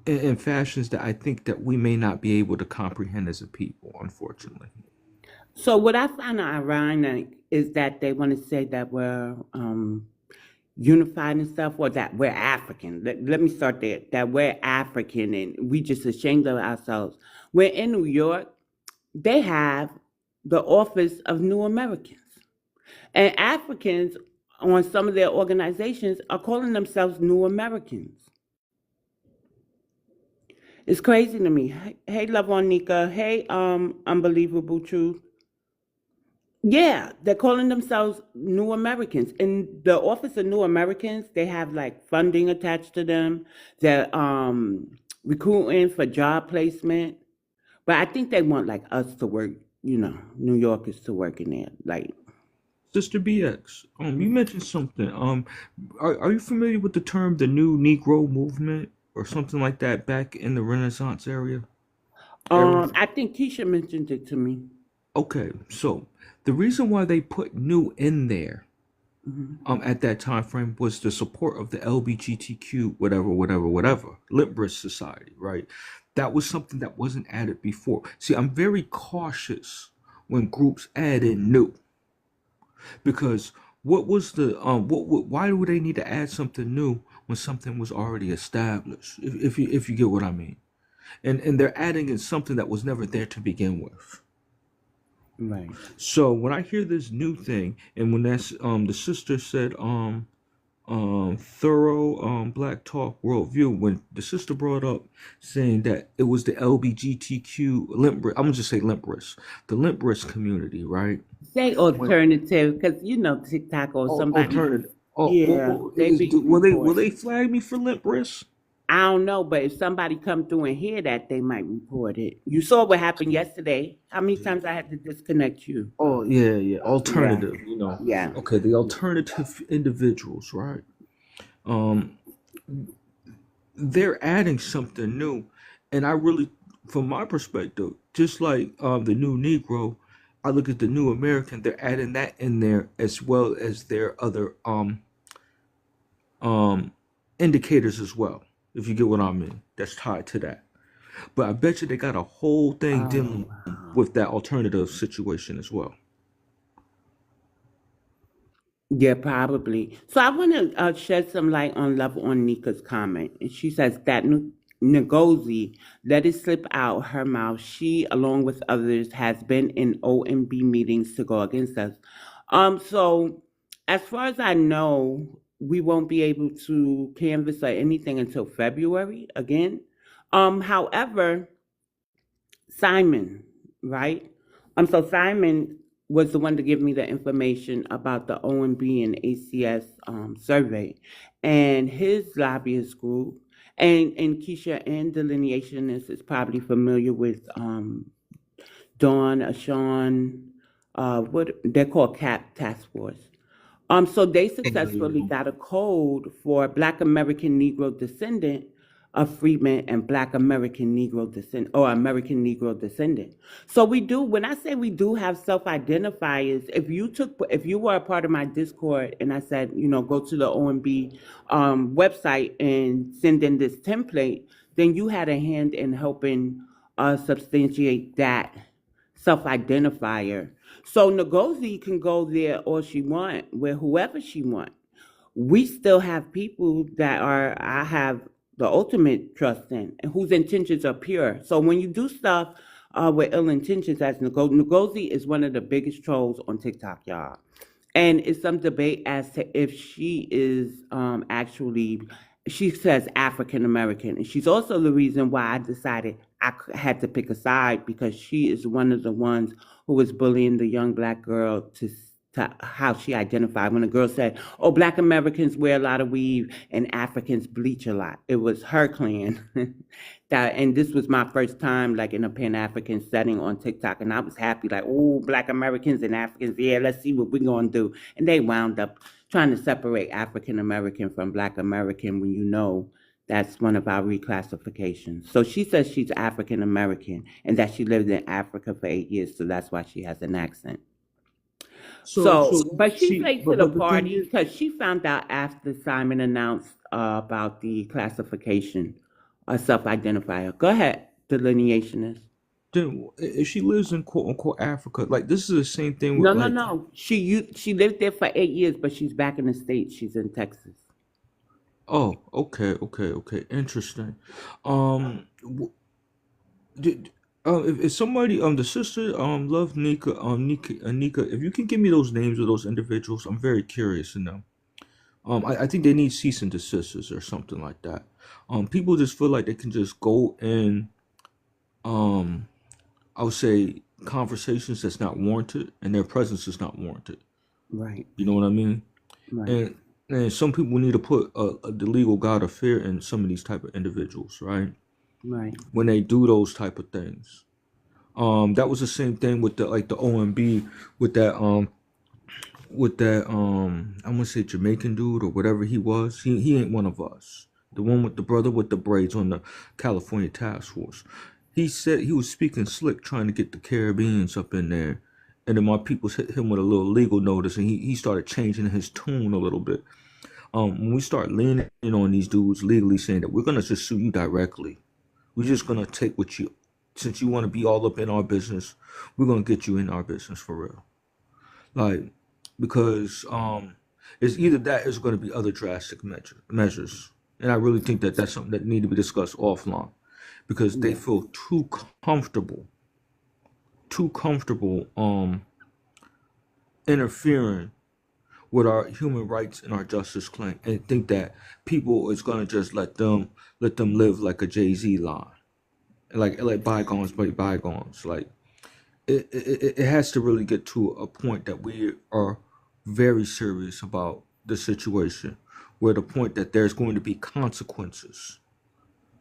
in fashions that I think that we may not be able to comprehend as a people, unfortunately. So what I find ironic is that they want to say that we're unified and stuff, or that we're African. Let me start there. That we're African and we just ashamed of ourselves. We're in New York. They have the Office of New Americans. And Africans on some of their organizations are calling themselves New Americans. It's crazy to me. Hey, Love on Nika. Hey, Unbelievable Truth. Yeah, they're calling themselves New Americans. In the Office of New Americans, they have like funding attached to them. They're recruiting for job placement. But I think they want like us to work, New Yorkers to work in there. Like, Sister BX, you mentioned something. Are you familiar with the term the New Negro Movement or something like that back in the Renaissance era? I think Keisha mentioned it to me. Okay, so the reason why they put new in there Hmm. at that time frame was the support of the LGBTQ whatever liberal society, right? That was something that wasn't added before. See, I'm very cautious when groups add in new because what was the why would they need to add something new when something was already established? If you get what I mean, and they're adding in something that was never there to begin with. Right. So when I hear this new thing, and when that's the sister said thorough black talk worldview, when the sister brought up saying that it was the LBGTQ limp, I'm gonna just say limperous, the limperous community, right? Say When alternative, because TikTok or somebody, alternative, yeah, they be will reporting. they flag me for limperous? I don't know, but if somebody come through and hear that, they might report it. You saw what happened yesterday. How many times I had to disconnect you? Oh yeah, Yeah, alternative, yeah. Okay, the alternative individuals, right? Um, they're adding something new, and I really, from my perspective, just like the new Negro, I look at the new American. They're adding that in there as well as their other um indicators as well. If you get what I mean, that's tied to that. But I bet you they got a whole thing Oh, dealing wow. with that alternative situation as well. Yeah, probably. So I want to shed some light on Love on Nika's comment. And she says that Ngozi let it slip out her mouth. She, along with others, has been in OMB meetings to go against us. So as far as I know, we won't be able to canvass or anything until February again. However, Simon, right? So Simon was the one to give me the information about the OMB and ACS survey, and his lobbyist group, and Keisha and Delineationist is probably familiar with Dawn, Ashawn, what they're called CAP Task Force. So they successfully got a code for Black American Negro descendant of freedmen and Black American Negro descendant or American Negro descendant. So we do. When I say we do have self-identifiers, if you were a part of my Discord and I said, go to the OMB website and send in this template, then you had a hand in helping substantiate that self-identifier. So Ngozi can go there all she want, with whoever she want. We still have people that I have the ultimate trust in, and whose intentions are pure. So when you do stuff with ill intentions, as Ngozi is one of the biggest trolls on TikTok, y'all. And it's some debate as to if she is actually, she says African American. And she's also the reason why I decided had to pick a side, because she is one of the ones who was bullying the young Black girl to how she identified. When a girl said, oh, Black Americans wear a lot of weave and Africans bleach a lot. It was her clan. And this was my first time like in a Pan-African setting on TikTok. And I was happy, like, oh, Black Americans and Africans, yeah, let's see what we're going to do. And they wound up trying to separate African American from Black American when that's one of our reclassifications. So she says she's African American and that she lived in Africa for 8 years, so that's why she has an accent. But she's late to the But the thing party is, because she found out after Simon announced about the classification self-identifier. Go ahead, delineationist. then if she lives in quote unquote Africa, like this is the same thing with No, no, like, no. She lived there for 8 years, but she's back in the States. She's in Texas. oh, okay, interesting. W- did, if somebody, the sister, love Nika, Nika, if you can give me those names of those individuals, I'm very curious to know. I think they need cease and desist or something like that. People just feel like they can just go in, um, I would say conversations that's not warranted, and their presence is not warranted. Right, You know what I mean? right, And some people need to put the legal god of fear in some of these type of individuals, right? right. When they do those type of things. That was the same thing with the like the OMB with that I'm gonna say Jamaican dude or whatever he was. He ain't one of us. The one with the brother with the braids on the California task force. He said he was speaking slick trying to get the Caribbeans up in there. And then my peoples hit him with a little legal notice and he started changing his tune a little bit. When we start leaning on these dudes legally saying that we're gonna just sue you directly. We're just gonna take what you since you wanna be all up in our business, we're gonna get you in our business for real. Like because it's either that or it's going to be other drastic measures, and I really think that that's something that need to be discussed offline because they Yeah, feel comfortable too comfortable interfering with our human rights and our justice claim and think that people is going to just let them live like a Jay-Z line, like bygones by bygones. Like it has to really get to a point that we are very serious about the situation, where the point that there's going to be consequences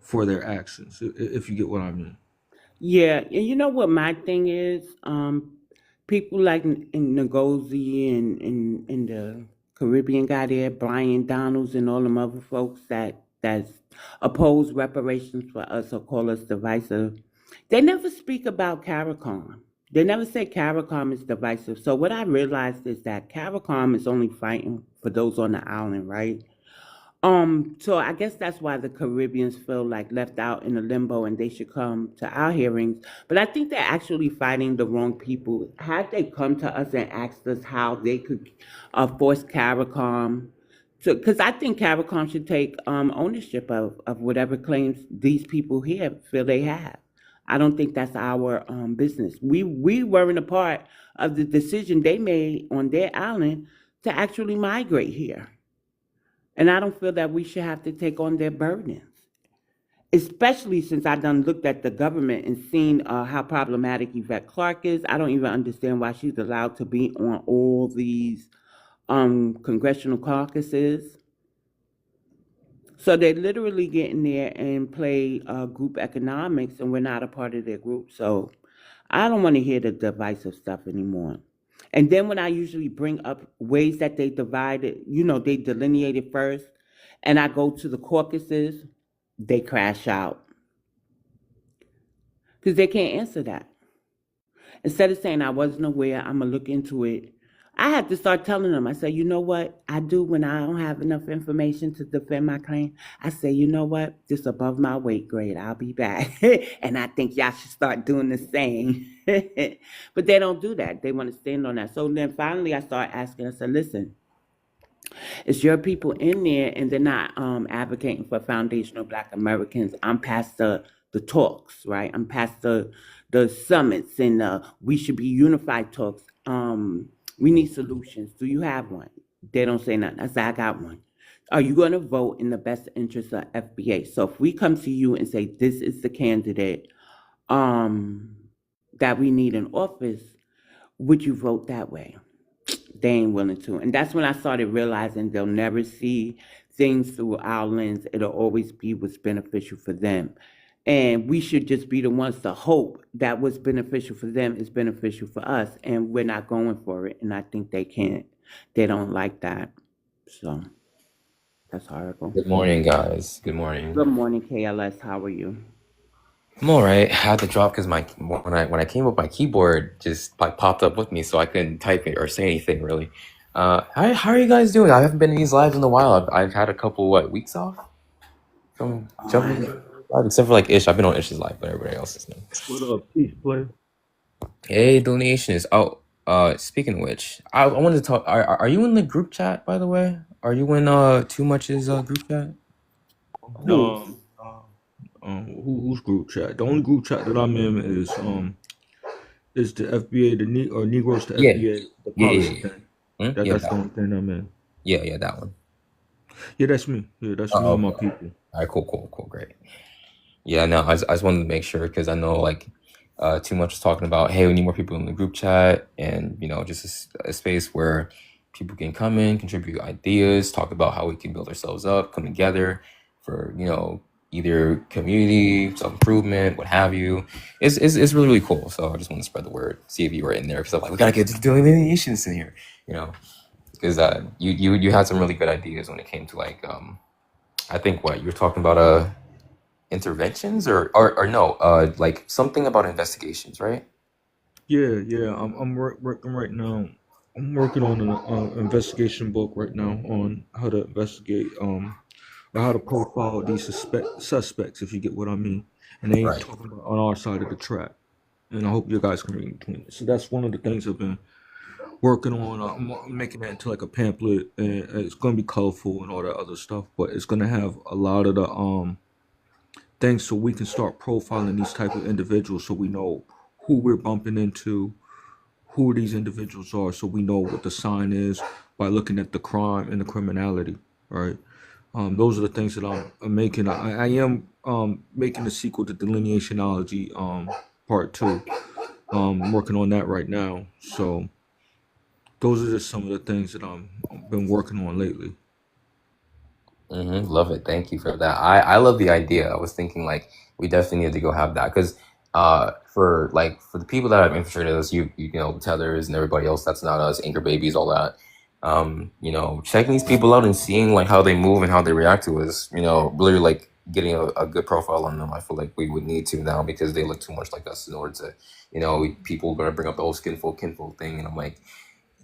for their actions, if you get what I mean. yeah. And you know what my thing is? People like Ngozi and the Caribbean guy there, Brian Donalds, and all them other folks that's oppose reparations for us or call us divisive. They never speak about CARICOM. They never say CARICOM is divisive. So what I realized is that CARICOM is only fighting for those on the island, right? So I guess that's why the Caribbeans feel like left out in a limbo and they should come to our hearings. But I think they're actually fighting the wrong people. Had they come to us and asked us how they could force CARICOM to, because I think CARICOM should take ownership of whatever claims these people here feel they have. I don't think that's our business. We weren't a part of the decision they made on their island to actually migrate here. And I don't feel that we should have to take on their burdens, especially since I done looked at the government and seen how problematic Yvette Clarke is. I don't even understand why she's allowed to be on all these congressional caucuses. So they literally get in there and play group economics, and we're not a part of their group. So I don't want to hear the divisive stuff anymore. And then when I usually bring up ways that they divided, they delineated first, and I go to the caucuses, they crash out because they can't answer that. Instead of saying I wasn't aware, I'm going to look into it, I had to start telling them. I say, you know what I do when I don't have enough information to defend my claim? I say, you know what? This above my weight grade. I'll be back. And I think y'all should start doing the same. But they don't do that. They want to stand on that. So then finally I start asking, I said, listen, it's your people in there and they're not advocating for foundational Black Americans. I'm past the talks, right? I'm past the summits and we should be unified talks. We need solutions. Do you have one? They don't say nothing. I say, I got one. Are you going to vote in the best interest of FBA? So if we come to you and say, this is the candidate that we need in office, would you vote that way? They ain't willing to. And that's when I started realizing they'll never see things through our lens. It'll always be what's beneficial for them. And we should just be the ones to hope that what's beneficial for them is beneficial for us. And we're not going for it. And I think they can't. They don't like that. So that's horrible. Good morning, guys. Good morning. Good morning, KLS. How are you? I'm all right. I had to drop because when I came up, my keyboard just like popped up with me, so I couldn't type it or say anything really. How are you guys doing? I haven't been in these lives in a while. I've had a couple weeks off from jumping. live except for like Ish. I've been on Ish's live, but everybody else is new. What up, peace player? Hey, donation is out. Speaking of which, I wanted to talk. Are you in the group chat, by the way? Are you in Too Much's group chat? Who? Whose group chat? The only group chat that I'm in is the FBA, or Negroes to Yeah, FBA, the yeah, yeah, policy yeah. thing. Yeah, That's that the one. only thing I'm in. Yeah, that one. Yeah, that's me. Yeah, that's me and my Okay. people. All right, cool, great. Yeah, no, I just wanted to make sure because I know like Too Much was talking about, hey, we need more people in the group chat, and just a space where people can come in, contribute ideas, talk about how we can build ourselves up, come together for either community, self improvement, what have you. It's really cool. So I just want to spread the word, see if you were in there because I'm like, we gotta get the delineations in here, because you had some really good ideas when it came to like I think what you were talking about interventions or no like something about investigations, right? Yeah. I'm working right now. I'm working on an investigation book right now on how to investigate or how to profile these suspects, if you get what I mean. And they ain't Right. talking about on our side of the track. And I hope you guys can read between it. So that's one of the things I've been working on. I'm making that into like a pamphlet, and it's gonna be colorful and all that other stuff. But it's gonna have a lot of the things so we can start profiling these type of individuals, so we know who we're bumping into, who these individuals are, so we know what the sign is by looking at the crime and the criminality, right? Those are the things that I'm making. I am making a sequel to Delineationology part 2. I'm working on that right now. So those are just some of the things that I've been working on lately. Love it. Thank you for that. I love the idea. I was thinking like we definitely need to go have that because for the people that have infiltrated us, tethers and everybody else that's not us, anchor babies, all that. Checking these people out and seeing like how they move and how they react to us, really like getting a good profile on them. I feel like we would need to now because they look too much like us in order to, people are gonna bring up the whole kinfolk thing, and I'm like,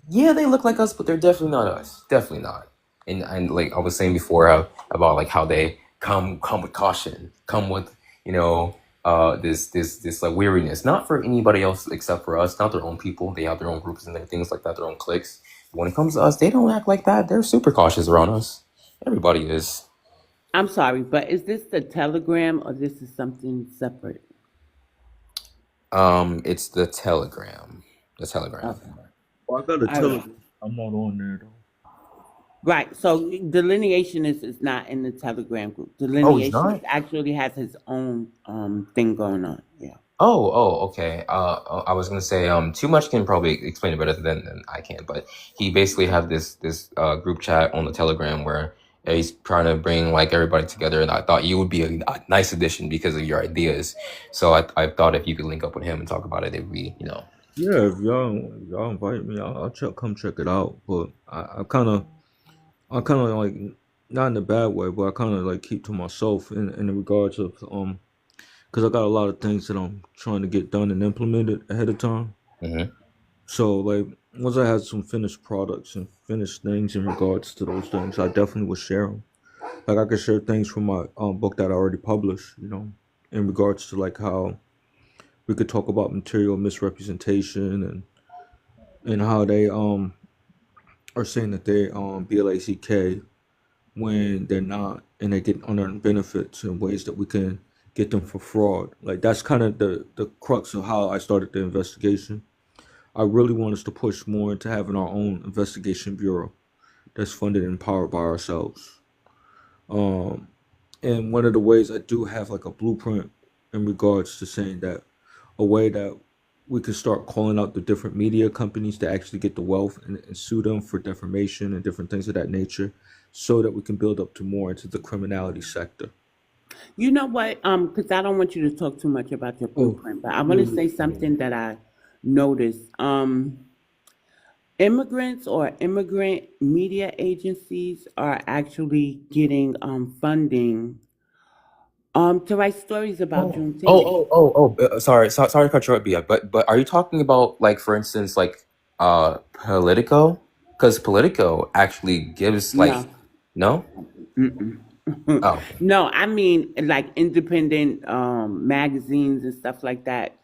yeah, they look like us, but they're definitely not us. Definitely not. And like I was saying before about like how they come with caution, come with this like weariness, not for anybody else except for us, not their own people. They have their own groups and their things like that, their own cliques. When it comes to us, they don't act like that. They're super cautious around us. Everybody is. I'm sorry, but is this the Telegram or this is something separate? It's the Telegram. The Telegram. Okay. Well, I got to All tell right. you, I'm not on there though. Right. So delineation is not in the Telegram group. Oh, he's Delineation not? actually has his own thing going on. Yeah. Oh, okay. I was gonna say, Too Much can probably explain it better than I can, but he basically had this group chat on the Telegram where he's trying to bring like everybody together, and I thought you would be a nice addition because of your ideas. So I thought if you could link up with him and talk about it, it'd be, Yeah, if y'all invite me, I'll come check it out. But I kind of like, not in a bad way, but I kind of like keep to myself in the regards of because I got a lot of things that I'm trying to get done and implemented ahead of time. Mhm. So like once I had some finished products and finished things in regards to those things, I definitely would share them. Like I could share things from my book that I already published, in regards to like how we could talk about material misrepresentation and how they are saying that they BLACK when they're not, and they get unearned benefits in ways that we can get them for fraud. Like that's kind of the crux of how I started the investigation. I really want us to push more into having our own investigation bureau that's funded and empowered by ourselves. Um, and one of the ways I do have like a blueprint in regards to saying that a way that we can start calling out the different media companies to actually get the wealth and sue them for defamation and different things of that nature so that we can build up to more into the criminality sector. You know what? Because I don't want you to talk too much about your Oh, blueprint, but I want to say something that I noticed. Immigrants or immigrant media agencies are actually getting funding to write stories about Juneteenth. Sorry to cut you off, Bia, but are you talking about like, for instance, like Politico? Because Politico actually gives like, No. no? Mm-mm. Oh, okay. No, I mean like independent magazines and stuff like that.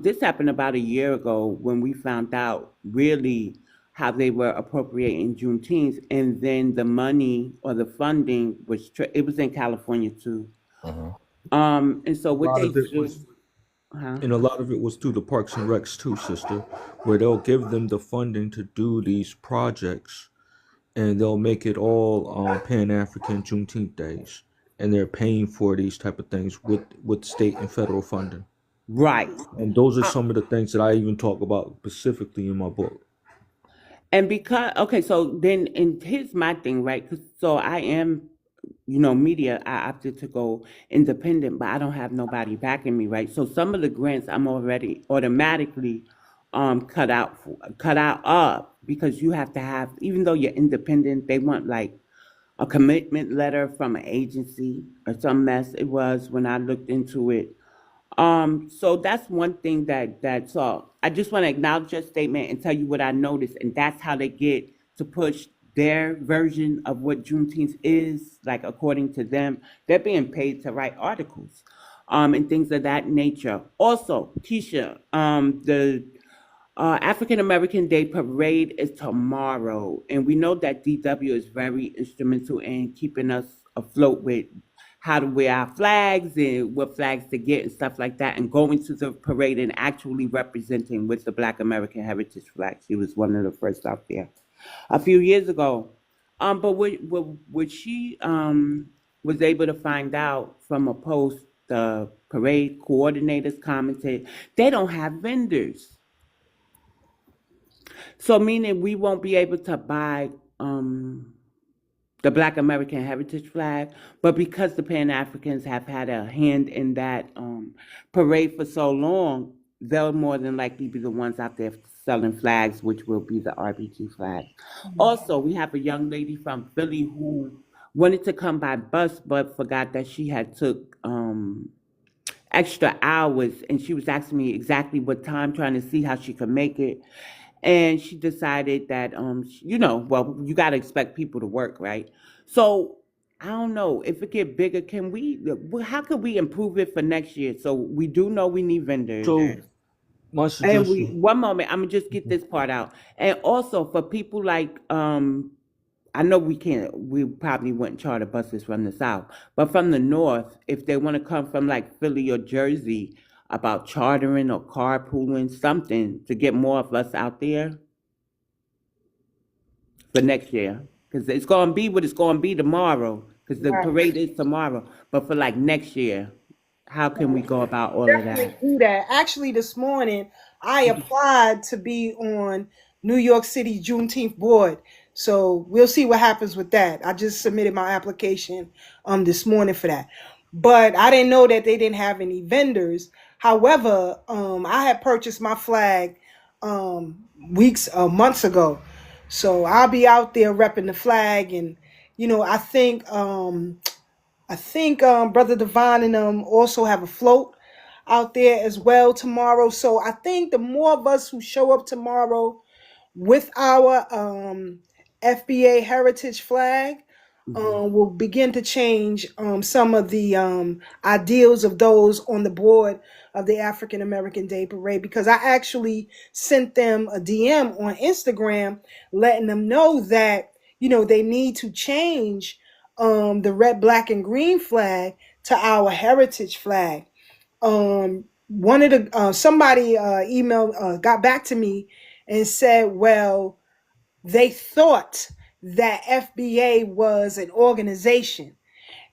This happened about a year ago when we found out really how they were appropriating Juneteenth, and then the money or the funding was it was in California too. Hmm. And so A what lot they of it do, was, huh? and a lot of it was through the Parks and Recs too, sister, where they'll give them the funding to do these projects, and they'll make it all Pan African Juneteenth days, and they're paying for these type of things with state and federal funding. Right. And those are Uh, some of the things that I even talk about specifically in my book. and because okay, so then and here's my thing, right? 'Cause so I am, media. I opted to go independent, but I don't have nobody backing me, right? So some of the grants I'm already automatically cut out up because you have to have, even though you're independent, they want like a commitment letter from an agency or some mess it was when I looked into it. So that's one thing so I just want to acknowledge your statement and tell you what I noticed, and that's how they get to push their version of what Juneteenth is, like according to them. They're being paid to write articles, and things of that nature. Also, Keisha, the African American Day Parade is tomorrow, and we know that DW is very instrumental in keeping us afloat with how to wear our flags and what flags to get and stuff like that, and going to the parade and actually representing with the Black American Heritage flag. She was one of the first out there a few years ago. But what she was able to find out from a post, the parade coordinators commented, they don't have vendors. So meaning we won't be able to buy the Black American Heritage flag, but because the Pan Africans have had a hand in that parade for so long, they'll more than likely be the ones out there selling flags, which will be the RBG flag. Also, we have a young lady from Philly who wanted to come by bus, but forgot that she had took extra hours, and she was asking me exactly what time, trying to see how she could make it. And she decided that well, you got to expect people to work, right? So I don't know if it get bigger. How could we improve it for next year? So we do know we need vendors. So my And we suggestion. one moment, I'm gonna just get this part out. And also for people like I know we probably wouldn't charter buses from the south, but from the north, if they want to come from like Philly or Jersey, about chartering or carpooling, something to get more of us out there for next year. Because it's going to be what it's going to be tomorrow, because the Right. parade is tomorrow. But for like next year, how can we go about all of Definitely that? do that. Actually, this morning I applied to be on New York City Juneteenth board. So we'll see what happens with that. I just submitted my application this morning for that. But I didn't know that they didn't have any vendors. However, I had purchased my flag months ago. So I'll be out there repping the flag, and I think Brother Divine and also have a float out there as well tomorrow. So I think the more of us who show up tomorrow with our FBA heritage flag Mhm. will begin to change some of the ideals of those on the board of the African American Day Parade, because I actually sent them a DM on Instagram letting them know that they need to change the red, black, and green flag to our heritage flag. One of the somebody got back to me and said, well, they thought that FBA was an organization.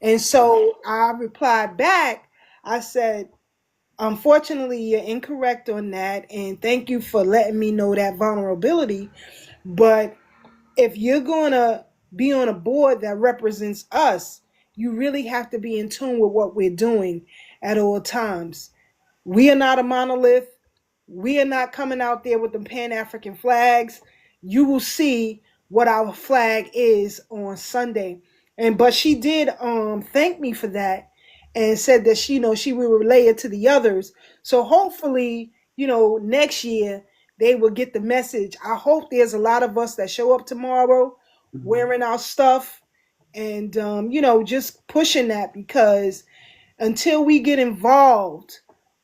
And so I replied back, I said, unfortunately, you're incorrect on that. And thank you for letting me know that vulnerability. But if you're going to be on a board that represents us, you really have to be in tune with what we're doing at all times. We are not a monolith. We are not coming out there with the Pan-African flags. You will see what our flag is on Sunday. But she did thank me for that and said that she will relay it to the others. So hopefully, next year they will get the message. I hope there's a lot of us that show up tomorrow Mhm. wearing our stuff and just pushing that, because until we get involved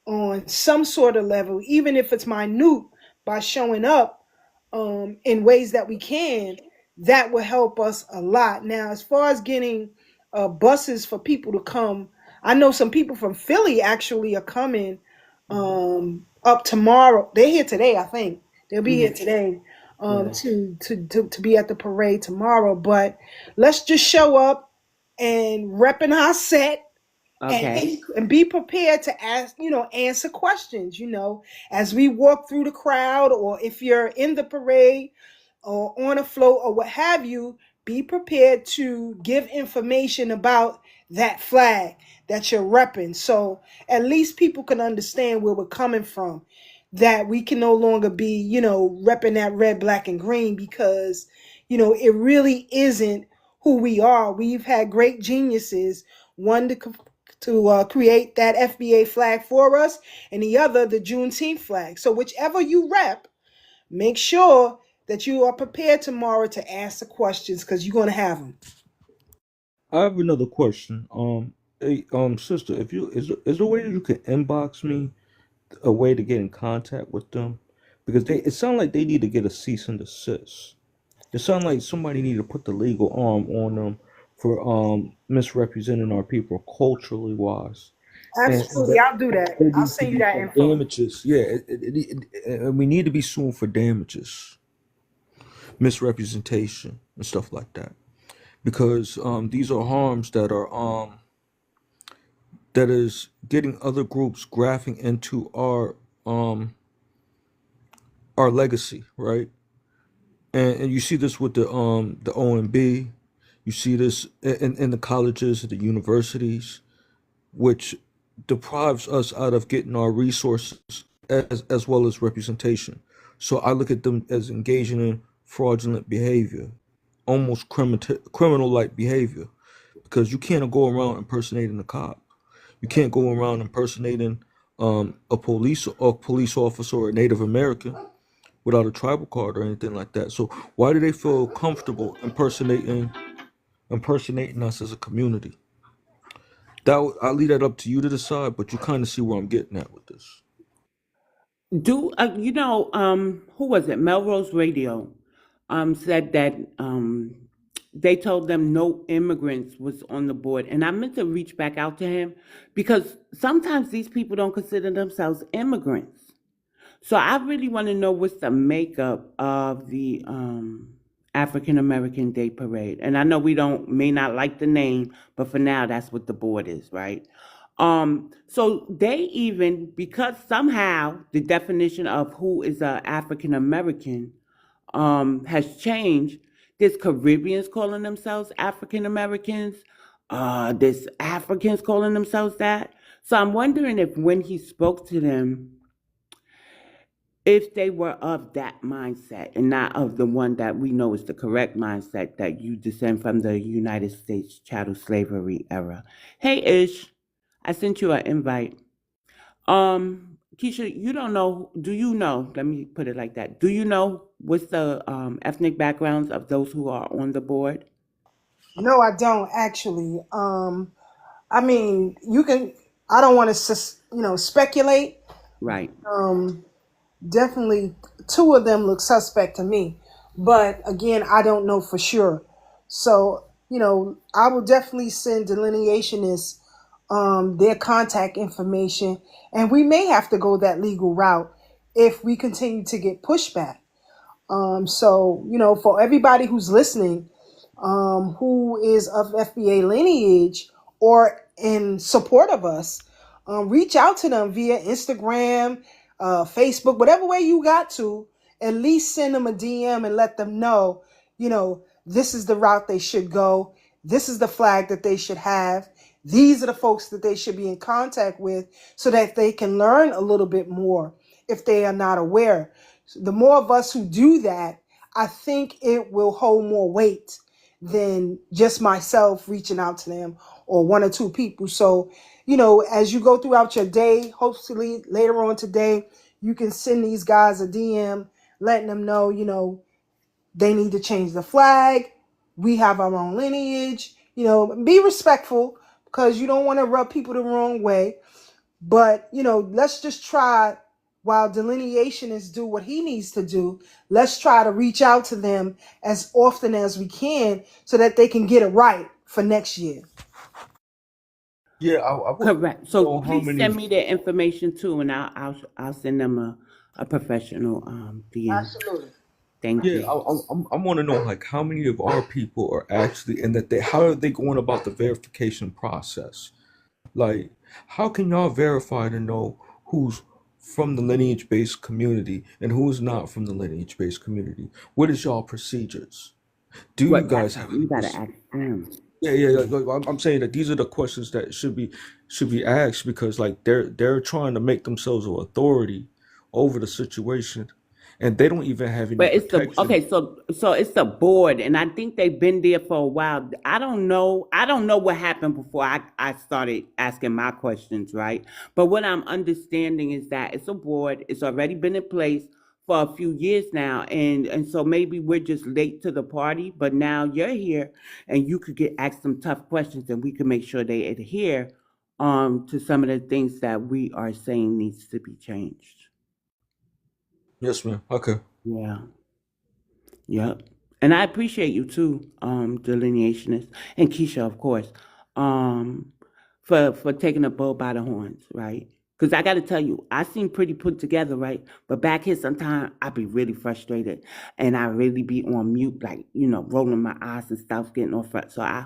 on some sort of level, even if it's minute, by showing up in ways that we can, that will help us a lot. Now, as far as getting buses for people to come, I know some people from Philly actually are coming up tomorrow. They're here today, I think. They'll be here Mhm. today Yeah. to be at the parade tomorrow. But let's just show up and repping our set, Okay. and be prepared to ask, answer questions, as we walk through the crowd, or if you're in the parade or on a float or what have you, be prepared to give information about that flag that you're repping. So at least people can understand where we're coming from, that we can no longer be, repping that red, black, and green, because, it really isn't who we are. We've had great geniuses, one to create that FBA flag for us, and the other, the Juneteenth flag. So whichever you rep, make sure that you are prepared tomorrow to ask the questions, because you're going to have them. I have another question. Hey, sister, if you is there a way that you can inbox me a way to get in contact with them? Because it sounds like they need to get a cease and desist. It sounds like somebody need to put the legal arm on them for misrepresenting our people culturally wise, and Absolutely, that I'll do that. there I'll needs to send you be that some info. damages. Yeah, and we need to be sued for damages, misrepresentation, and stuff like that. Because these are harms that is getting other groups grafting into our legacy, right? And you see this with the OMB, you see this in the colleges, the universities, which deprives us out of getting our resources as well as representation. So I look at them as engaging in fraudulent behavior, almost criminal like behavior, because you can't go around impersonating a cop. You can't go around impersonating a police officer or a Native American without a tribal card or anything like that. So why do they feel comfortable impersonating us as a community? I'll leave that up to you to decide, but you kind of see where I'm getting at with this. Who was it? Melrose Radio said that they told them no immigrants was on the board. And I meant to reach back out to him, because sometimes these people don't consider themselves immigrants. So I really want to know what's the makeup of the African American Day Parade. And I know we don't may not like the name, but for now that's what the board is, right? So they even, because somehow the definition of who is a African American has changed. There's Caribbeans calling themselves African Americans. There's Africans calling themselves that. So I'm wondering if when he spoke to them, if they were of that mindset and not of the one that we know is the correct mindset, that you descend from the United States chattel slavery era. Hey Ish, I sent you an invite. Keisha, you don't know, do you know, let me put it like that. Do you know what's the ethnic backgrounds of those who are on the board? No, I don't actually. I mean, you can. I don't want to, speculate. Right. Definitely, two of them look suspect to me, but again, I don't know for sure. So, I will definitely send delineationists their contact information, and we may have to go that legal route if we continue to get pushback. So, for everybody who's listening, who is of FBA lineage or in support of us, reach out to them via Instagram, Facebook, whatever way you got to. At least send them a DM and let them know, this is the route they should go. This is the flag that they should have. These are the folks that they should be in contact with, so that they can learn a little bit more if they are not aware. The more of us who do that, I think it will hold more weight than just myself reaching out to them or one or two people. So, as you go throughout your day, hopefully later on today, you can send these guys a DM letting them know, they need to change the flag. We have our own lineage. You know, be respectful because you don't want to rub people the wrong way. But, you know, let's just try, while delineationists do what he needs to do, let's try to reach out to them as often as we can so that they can get it right for next year. Yeah, I would Correct. So know how please many. send me their information too, and I'll send them a professional DM. Absolutely. Thank Yeah, you. I want to know like how many of our people are actually, and that how are they going about the verification process? Like, how can y'all verify to know who's from the lineage-based community and who's not from the lineage-based community? What is y'all procedures? Do you What that guys have any you gotta ask them. Yeah. Like, I'm saying that these are the questions that should be asked because like they're trying to make themselves an authority over the situation, and they don't even have any But it's the protection. okay. So it's the board, and I think they've been there for a while. I don't know. I don't know what happened before I started asking my questions, right? But what I'm understanding is that it's a board. It's already been in place for a few years now, and so maybe we're just late to the party. But now you're here, and you could get asked some tough questions, and we can make sure they adhere to some of the things that we are saying needs to be changed. Yes, ma'am. Okay. Yeah. Yep. And I appreciate you too, delineationist, and Keisha, of course, um, for taking the bull by the horns, right? Because I got to tell you, I seem pretty put together, right? But back here, sometimes I be really frustrated, and I really be on mute, like rolling my eyes and stuff, getting off. So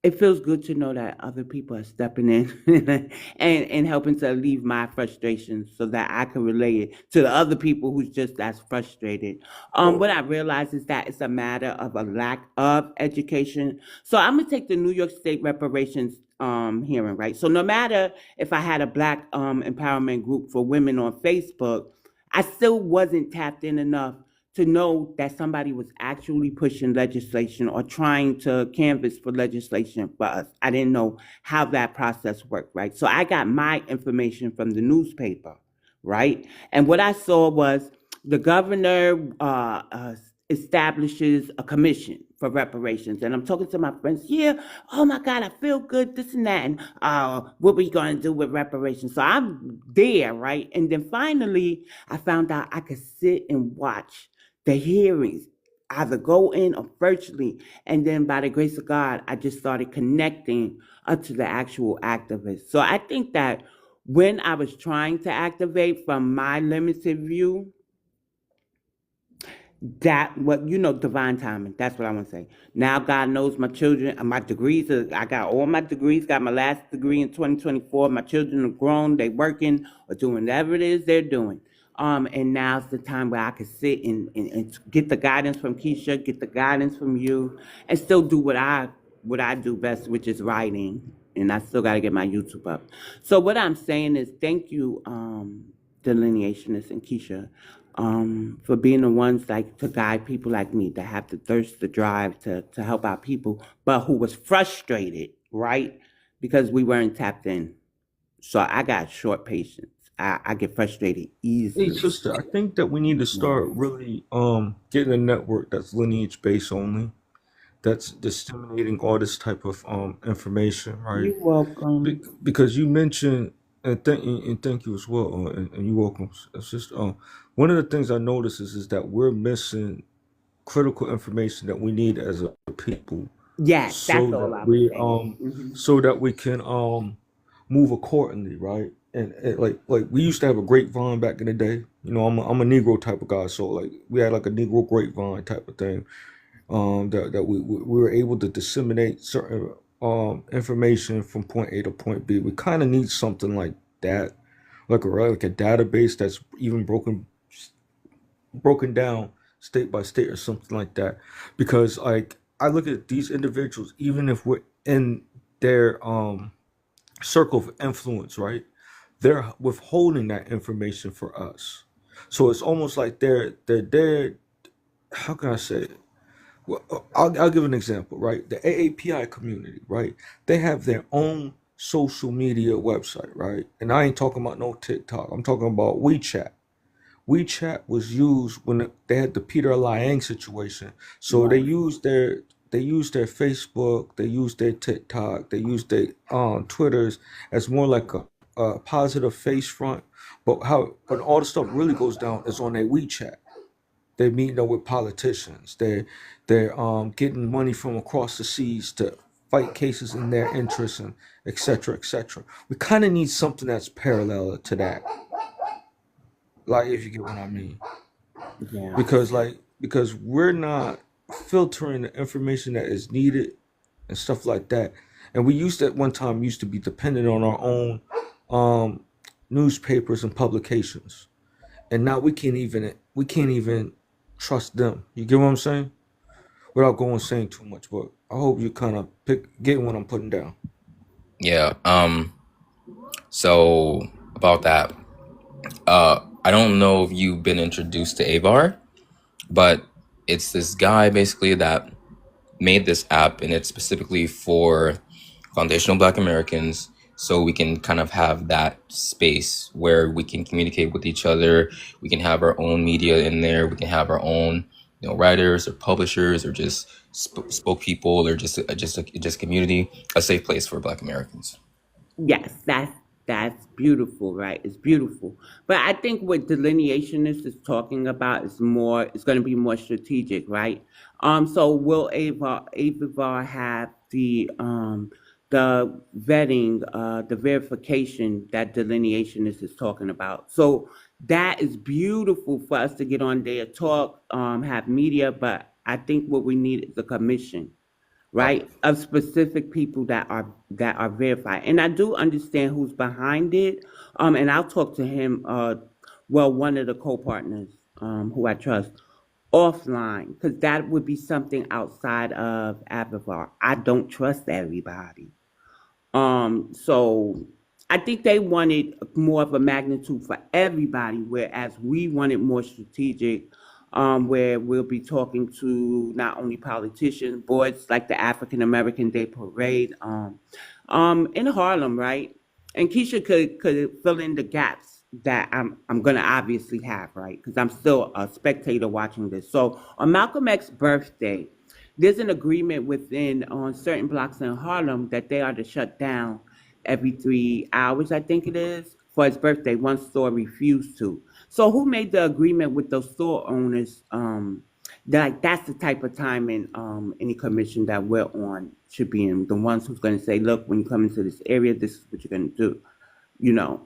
it feels good to know that other people are stepping in and helping to alleviate my frustrations so that I can relay it to the other people who's just as frustrated. What I realize is that it's a matter of a lack of education. So I'm gonna take the New York State reparations hearing, right? So no matter if I had a black empowerment group for women on Facebook, I still wasn't tapped in enough to know that somebody was actually pushing legislation or trying to canvass for legislation for us. I didn't know how that process worked, right? So I got my information from the newspaper, right? And what I saw was the governor establishes a commission for reparations. And I'm talking to my friends, yeah, oh my God, I feel good, this and that. And what we going to do with reparations? So I'm there, right? And then finally, I found out I could sit and watch the hearings, either go in or virtually. And then by the grace of God, I just started connecting up to the actual activists. So I think that when I was trying to activate from my limited view, divine timing. That's what I want to say. Now God knows my children, my degrees. I got all my degrees. Got my last degree in 2024. My children are grown. They working or doing whatever it is they're doing. And now's the time where I can sit and get the guidance from Keisha, get the guidance from you, and still do what I do best, which is writing. And I still got to get my YouTube up. So what I'm saying is, thank you, delineationist and Keisha, for being the ones like to guide people like me that have the thirst, the drive to help out people, but who was frustrated, right? Because we weren't tapped in. So I got short patience. I get frustrated Hey, easily. sister, I think that we need to start really getting a network that's lineage based only, that's disseminating all this type of information, right? You're welcome. Because you mentioned, and thank you as well, and you're welcome. It's just one of the things I notice is that we're missing critical information that we need as a people, Yes, so that's all that I was we saying. Hmm. can move accordingly, right? And like we used to have a grapevine back in the day. You know, I'm a Negro type of guy, so like we had like a Negro grapevine type of thing. That we were able to disseminate certain information from point A to point B. We kind of need something like that, like a database that's even broken down state by state or something like that. Because like I look at these individuals, even if we're in their circle of influence, right? They're withholding that information for us. So it's almost like they're how can I say it? Well, I'll give an example, right? The AAPI community, right? They have their own social media website, right? And I ain't talking about no TikTok. I'm talking about WeChat. WeChat was used when they had the Peter Liang situation. So they Right. used their they use their Facebook, they use their TikTok, they use their Twitters as more like a positive face front. But all the stuff really goes down is on their WeChat. They're meeting up with politicians. They're getting money from across the seas to fight cases in their interests and et cetera, et cetera. We kind of need something that's parallel to that, like if you get what I mean. Yeah. Because we're not filtering the information that is needed and stuff like that. And we used at one time used to be dependent on our own newspapers and publications, and now we can't even trust them. You get what I'm saying? Without going saying too much, but I hope you kind of getting what I'm putting down. Yeah. So about that, I don't know if you've been introduced to Avar, but it's this guy basically that made this app, and it's specifically for foundational Black Americans, so we can kind of have that space where we can communicate with each other. We can have our own media in there. We can have our own, writers or publishers or just spoke people or just community, a safe place for Black Americans. Yes, that's beautiful, right? It's beautiful. But I think what delineationist is talking about is it's going to be more strategic, right? So will Avar have the vetting, the verification that delineationist is talking about? So that is beautiful for us to get on there, talk, have media, but I think what we need is a commission, right, of specific people that are verified. And I do understand who's behind it. And I'll talk to him, one of the co-partners, who I trust, offline, because that would be something outside of Avivar. I don't trust everybody. So I think they wanted more of a magnitude for everybody, whereas we wanted more strategic, where we'll be talking to not only politicians, boards like the African American Day Parade, in Harlem, right? And Keisha could fill in the gaps that I'm gonna obviously have, right? Because I'm still a spectator watching this. So on Malcolm X's birthday, there's an agreement within on certain blocks in Harlem that they are to shut down every 3 hours, I think it is, for his birthday. One store refused to. So who made the agreement with those store owners? That's the type of time in any commission that we're on should be in. The ones who's going to say, look, when you come into this area, this is what you're going to do,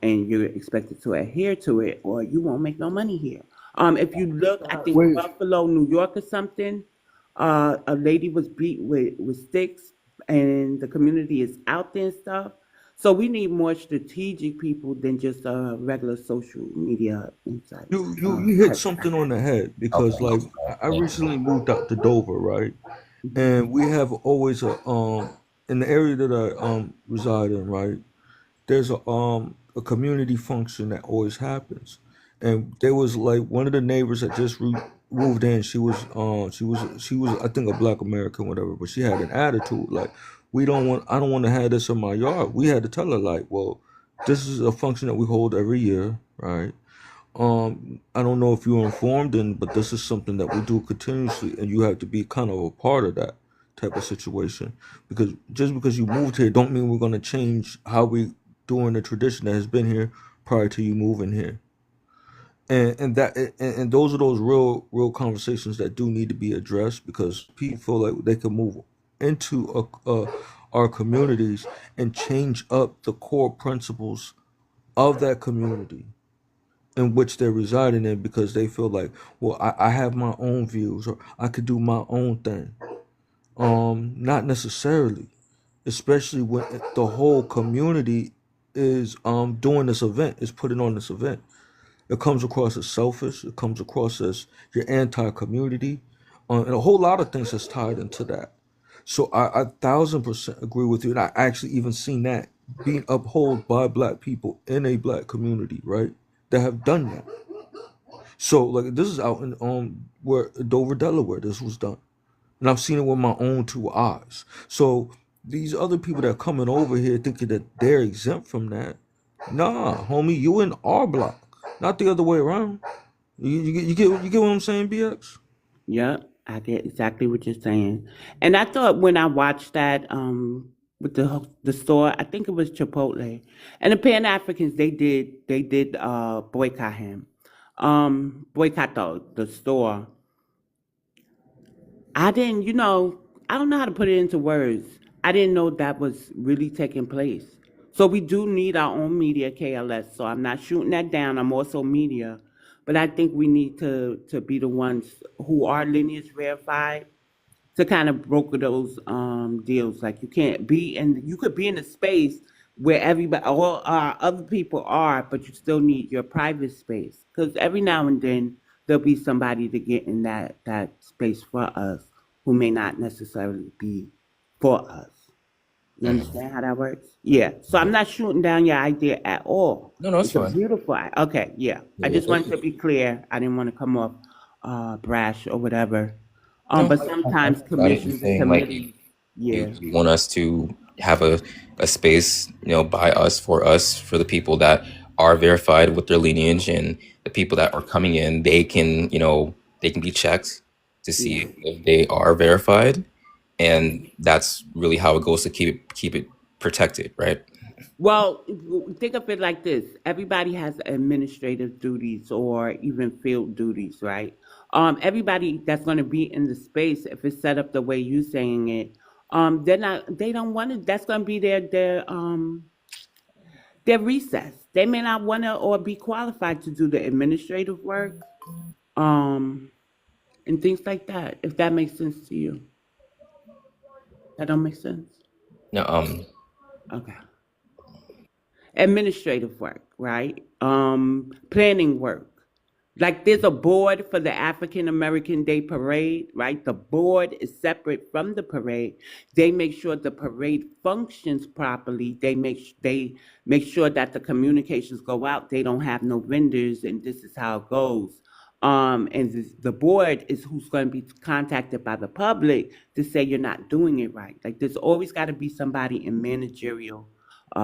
and you're expected to adhere to it, or you won't make no money here. If you look, I think Wait, Buffalo, New York, or something. A lady was beat with sticks, and the community is out there and stuff. So we need more strategic people than just regular social media insight. you hit something on the head because like I recently moved out to Dover, right? And we have always in the area that I reside in, right? There's a community function that always happens, and there was like one of the neighbors that just moved in. She was I think a Black American, whatever, but she had an attitude like I don't want to have this in my yard. We had to tell her like, well, this is a function that we hold every year, right? I don't know if you're informed, but this is something that we do continuously, and you have to be kind of a part of that type of situation. Because just because you moved here, don't mean we're going to change how we doing the tradition that has been here prior to you moving here. And those are those real conversations that do need to be addressed because people feel like they can move into our communities and change up the core principles of that community in which they're residing in because they feel like, well, I have my own views or I could do my own thing. Not necessarily, especially when the whole community is doing this event, is putting on this event. It comes across as selfish. It comes across as you're anti-community, and a whole lot of things that's tied into that. So I 1,000% agree with you, and I actually even seen that being upheld by Black people in a Black community, right? That have done that. So like this is out in where Dover, Delaware, this was done, and I've seen it with my own two eyes. So these other people that are coming over here thinking that they're exempt from that, nah, homie, you in our block, not the other way around. You get what I'm saying, BX? Yeah. I get exactly what you're saying. And I thought when I watched that with the store, I think it was Chipotle. And the Pan Africans they did boycott him. Boycott the store. I didn't, I don't know how to put it into words. I didn't know that was really taking place. So we do need our own media, KLS. So I'm not shooting that down. I'm also media. But I think we need to be the ones who are lineage verified to kind of broker those deals. Like you could be in a space where everybody, all other people are, but you still need your private space. Because every now and then there'll be somebody to get in that space for us who may not necessarily be for us. You Mhm. understand how that works? Yeah. So I'm not shooting down your idea at all. No, it's It's a fine. beautiful Okay, yeah. I Yeah, just wanted to be clear. I didn't want to come off brash or whatever. no, But I sometimes got it. You're commissions and saying like committees, you, yeah, you want us to have a space, by us, for the people that are verified with their lineage, and the people that are coming in, they can be checked to yeah. see if they are verified, and that's really how it goes to keep it protected, right? Well, think of it like this. Everybody has administrative duties or even field duties, right? Everybody that's going to be in the space, if it's set up the way you're saying it, they don't want to, that's going to be their recess. They may not want to or be qualified to do the administrative work, um, and things like that, if that makes sense to you. That don't make sense? No, Okay. Administrative work, right? Planning work. Like there's a board for the African American Day Parade, right? The board is separate from the parade. They make sure the parade functions properly. They make sure that the communications go out. They don't have no vendors, and this is how it goes. And the board is who's going to be contacted by the public to say you're not doing it right. Like there's always got to be somebody in managerial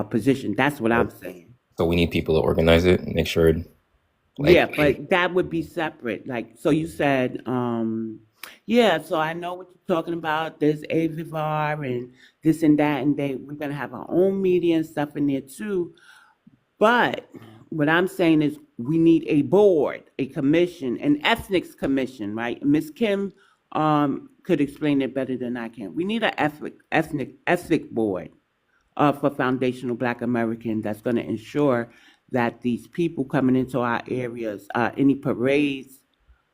position. That's what I'm saying. so we need people to organize it and make sure, like, Yeah, but that would be separate. Like, so you said, yeah, so I know what you're talking about. There's Avivar and this and that, and we're gonna have our own media and stuff in there too. But what I'm saying is we need a board, a commission, an ethnics commission, right? Miss Kim could explain it better than I can. We need an ethnic board for foundational Black American that's going to ensure that these people coming into our areas, any parades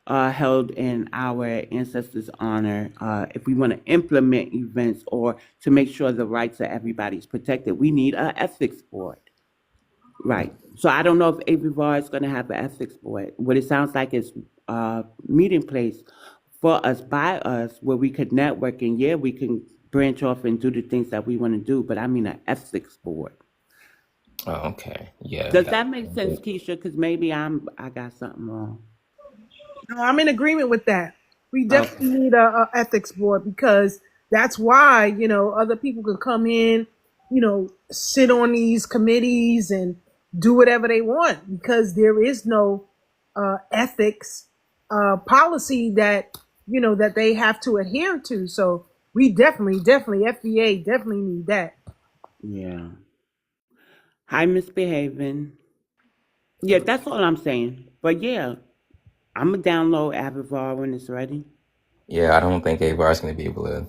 held in our ancestors' honor, if we want to implement events or to make sure the rights of everybody's protected, we need an ethics board. Right. So I don't know if Avivar is going to have an ethics board. What it sounds like is a meeting place for us, by us, where we could network and yeah, we can branch off and do the things that we want to do. But I mean an ethics board. oh, okay, yeah, Does that make sense, Keisha? Because maybe I got something wrong. No, I'm in agreement with that. We Okay. definitely need a ethics board because that's why, other people can come in, sit on these committees and do whatever they want because there is no ethics policy that they have to adhere to. So we definitely FBA definitely need that. Yeah. High misbehaving. Yeah, that's all I'm saying. But yeah, I'm going to download Avivar when it's ready. yeah. I don't think Avar is going to be able to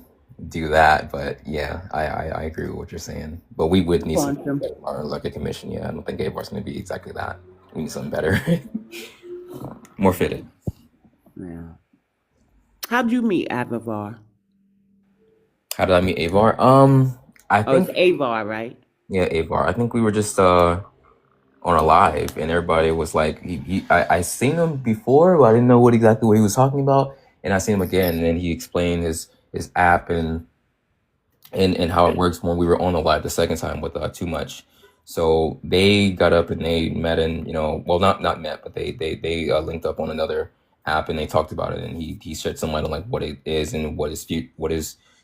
do that, but yeah, I agree with what you're saying. But we would need something Quantum. better, or like a commission. Yeah, I don't think Avar is going to be exactly that. We need something better, more fitted. Yeah. How'd you meet Avivar? How did I meet Avar? I Oh, it's think Avar, right? yeah, Avar. I think we were just on a live, and everybody was like, I seen him before, but I didn't know what he was talking about, and I seen him again, and then he explained his app and how it works when we were on the live the second time with Too Much. So they got up and they met, and well, not met, but they linked up on another app, and they talked about it, and he shed some light on like what it is and what is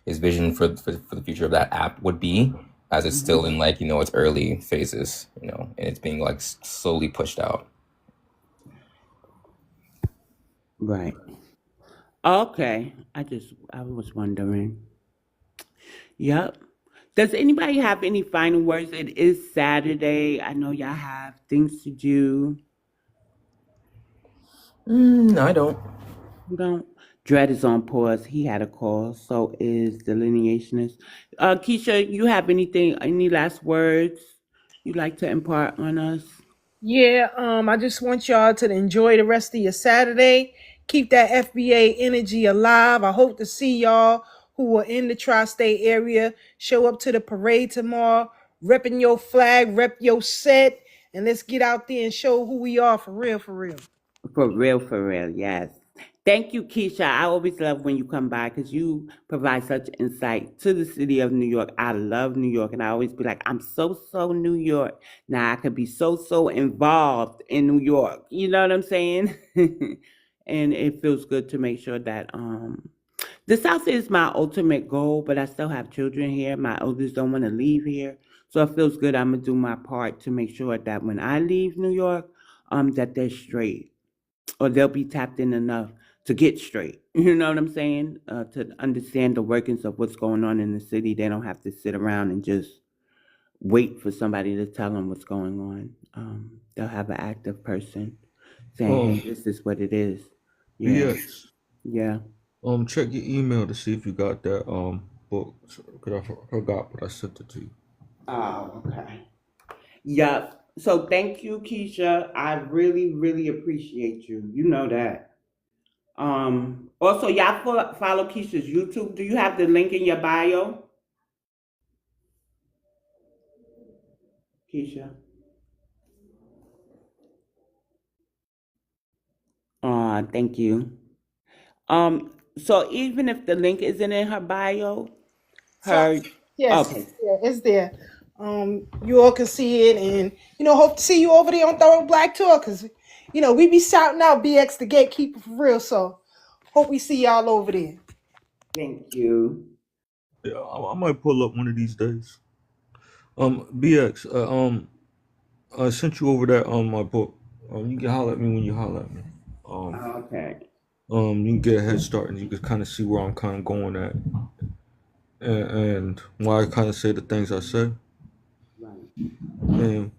his vision for the future of that app would be, as it's Hmm. still in like its early phases, and it's being like slowly pushed out. Right. Okay. I was wondering. Yep. Does anybody have any final words? It is Saturday. I know y'all have things to do. No, I don't. You don't. Dread is on pause. He had a call. So is delineationist. Keisha, you have anything? Any last words you'd like to impart on us? Yeah, I just want y'all to enjoy the rest of your Saturday. Keep that FBA energy alive. I hope to see y'all who are in the tri-state area. Show up to the parade tomorrow, repping your flag, rep your set, and let's get out there and show who we are for real, for real. For real, yes. Thank you, Keisha. I always love when you come by because you provide such insight to the city of New York. I love New York, and I always be like, I'm so New York. Now I could be so involved in New York. You know what I'm saying? And it feels good to make sure that the South is my ultimate goal, but I still have children here. My oldest don't want to leave here, so it feels good. I'm gonna do my part to make sure that when I leave New York, that they're straight or they'll be tapped in enough to get straight. You know what I'm saying? To understand the workings of what's going on in the city. They don't have to sit around and just wait for somebody to tell them what's going on. They'll have an active person saying, hey, Um, this is what it is. Yeah, BX. yeah. Check your email to see if you got that book. Cause I forgot, but I sent it to you. Oh, okay. Yep. So thank you, Keisha. I really appreciate you. You know that. Also, y'all follow Keisha's YouTube. Do you have the link in your bio, Keisha? Thank you. So even if the link isn't in her bio, So her yes, okay. yeah, it's there. You all can see it, and hope to see you over there on Thorough Black Tour, because we be shouting out BX the gatekeeper for real. So hope we see y'all over there. Thank you. Yeah, I might pull up one of these days. BX. I sent you over that my book. You can holler at me when you holler at me. Um, Okay. you can get a head start, and you can kind of see where I'm kind of going at, and why I kind of say the things I say. Right. And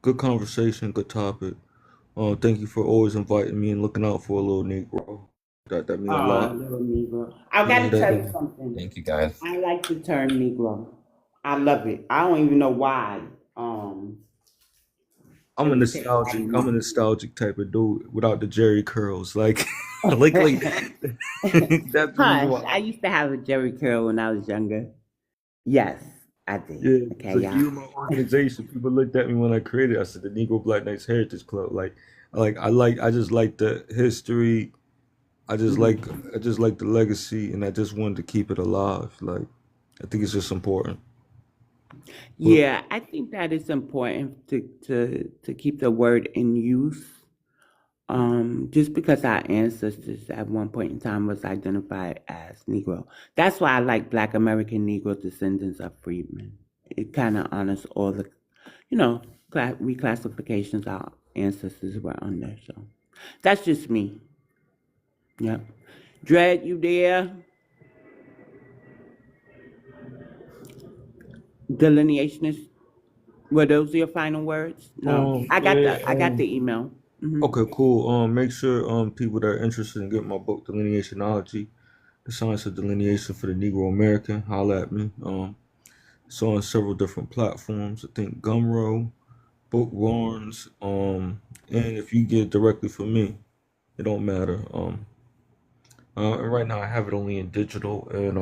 good conversation, good topic. Thank you for always inviting me and looking out for a little Negro. That mean a lot. Little Negro. I Yeah, gotta tell you that. something. Thank you, guys. I like the term Negro. I love it. I don't even know why. It I'm a was taken out nostalgic. of I'm a me. nostalgic type of dude without the Jerry curls. Like, like that's the reason Hush. why. I used to have a Jerry curl when I was younger. Yes, I did. Yeah, Okay, it's like y'all. even my organization, people looked at me when I created. I said the Negro Black Knights Heritage Club. I just like the history. I just like, Mhm. I just like the legacy, and I just wanted to keep it alive. Like, I think it's just important. But Yeah, I think that it's important to keep the word in use. Just because our ancestors at one point in time was identified as Negro. That's why I like Black American Negro descendants of freedmen. It kind of honors all the, you know, reclassifications our ancestors were under. So that's just me. Yep. Dread, you there? Delineationist. Were those your final words? No. yeah, I got the email. okay, cool. Make sure people that are interested in getting my book, Delineationology, the Science of Delineation for the Negro American, holla at me. It's on several different platforms. I think Gumroad, Bookworms, and if you get it directly from me, it don't matter. And right now I have it only in digital and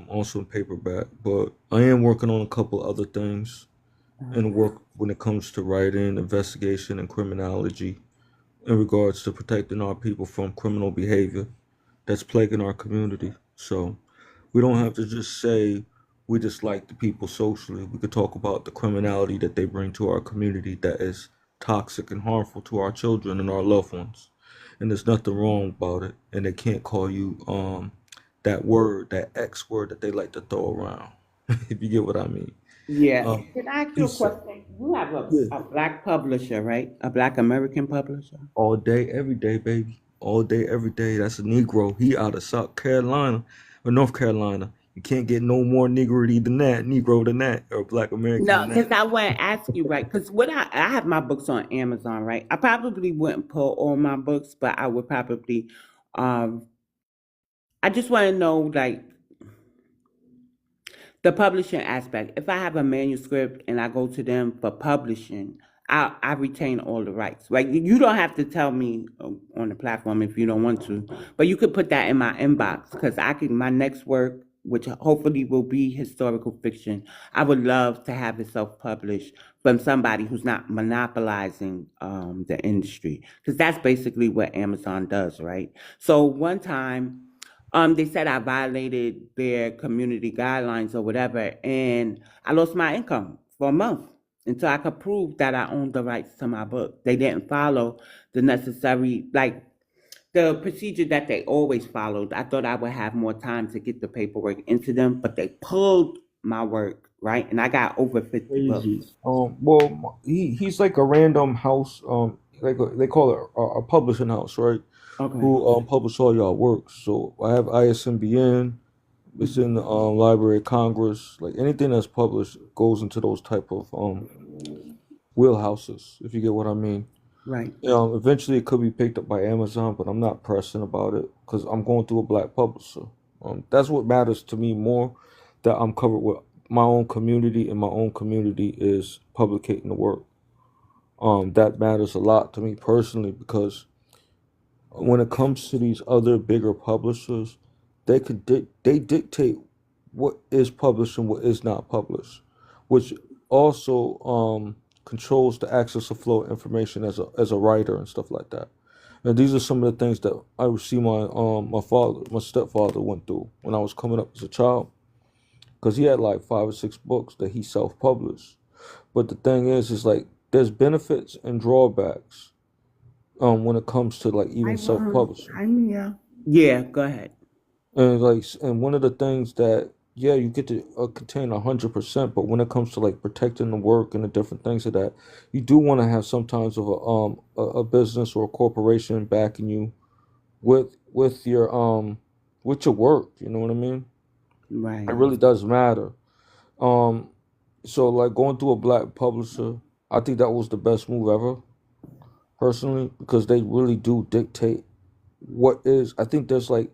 also in paperback. But I am working on a couple other things and work when it comes to writing, investigation, and criminology in regards to protecting our people from criminal behavior that's plaguing our community. So we don't have to just say we dislike the people socially. We could talk about the criminality that they bring to our community that is toxic and harmful to our children and our loved ones. And there's nothing wrong about it. And they can't call you that word, that X word that they like to throw around. If you get what I mean. Yeah. Um, Can I ask you a Peace out. question? You have Yeah. a black publisher, right? A black American publisher? All day, every day, baby. All day, every day. That's a Negro. He out of South Carolina or North Carolina. You can't get no more Negro than that, or Black American No, than that. because I want to ask you, right? Because I have my books on Amazon, right? I probably wouldn't pull all my books, but I would probably, um, I just want to know, like, the publishing aspect. If I have a manuscript and I go to them for publishing, I retain all the rights. Like you don't have to tell me on the platform if you don't want to, but you could put that in my inbox because I can my next work, which hopefully will be historical fiction. I would love to have it self-published from somebody who's not monopolizing the industry because that's basically what Amazon does, right? So one time they said I violated their community guidelines or whatever, and I lost my income for a month until I could prove that I owned the rights to my book. They didn't follow the necessary, like the procedure that they always followed. I thought I would have more time to get the paperwork into them, but they pulled my work, right? And I got over 50 Crazy. books. Well, he's like a random house. They call it a publishing house, right? Okay. Who publish all y'all works. So I have ISMBN. It's in the Library of Congress. Like anything that's published goes into those type of wheelhouses, if you get what I mean. Right. Eventually it could be picked up by Amazon, but I'm not pressing about it because I'm going through a black publisher. That's what matters to me more. That I'm covered with my own community, and my own community is publicating the work. That matters a lot to me personally because when it comes to these other bigger publishers, they dictate what is published and what is not published, which also controls the access of flow of information as a writer and stuff like that. And these are some of the things that I see my stepfather went through when I was coming up as a child, because he had like 5 or 6 books that he self-published. But the thing is like there's benefits and drawbacks when it comes to like even self-publishing. Yeah, go ahead. And one of the things that, yeah, you get to contain 100%, but when it comes to like protecting the work and the different things of that, you do want to have sometimes of a business or a corporation backing you with your work. You know what I mean? Right. It really does matter. Um, so like going through a black publisher, I think that was the best move ever, personally, because they really do dictate what is. I think there's like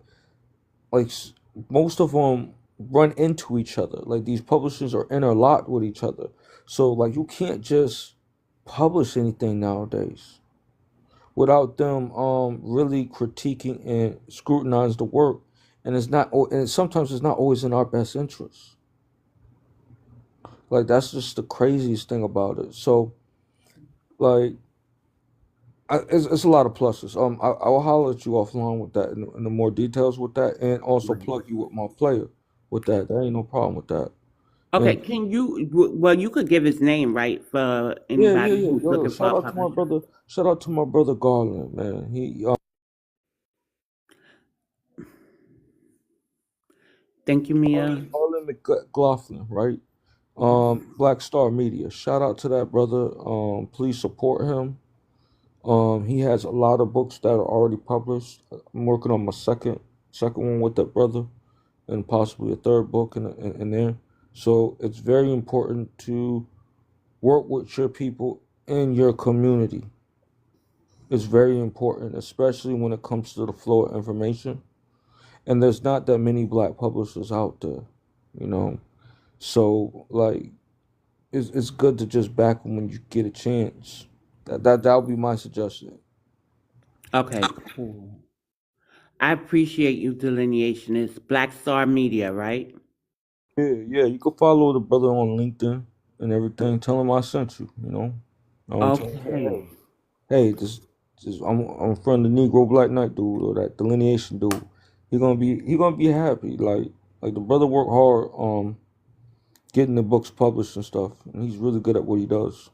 most of them run into each other. Like these publishers are interlocked with each other. So like you can't just publish anything nowadays without them really critiquing and scrutinize the work. And sometimes it's not always in our best interest. Like that's just the craziest thing about it. So like it's a lot of pluses. I will holler at you offline with that in the more details with that, and also Right. plug you with my player with that. There ain't no problem with that. Okay, And can you, well, you could give his name, right, for yeah. anybody who's Yo, looking for shout a out to my publisher. brother. Shout out to my brother Garland, man. He Thank you, Mia. Garland McLaughlin, right? Black Star Media. Shout out to that brother. Please support him. He has a lot of books that are already published. I'm working on my second one with that brother, and possibly a third book in there. So it's very important to work with your people in your community. It's very important, especially when it comes to the flow of information. And there's not that many black publishers out there, you know. So like, it's good to just back them when you get a chance. That would be my suggestion. Okay, cool. I appreciate you delineation. It's Black Star Media, right? Yeah. You can follow the brother on LinkedIn and everything. Tell him I sent you. You know. Tell him, Okay. hey, this I'm a friend of the Negro Black Knight dude or that delineation dude. He gonna be happy. Like the brother worked hard getting the books published and stuff, and he's really good at what he does.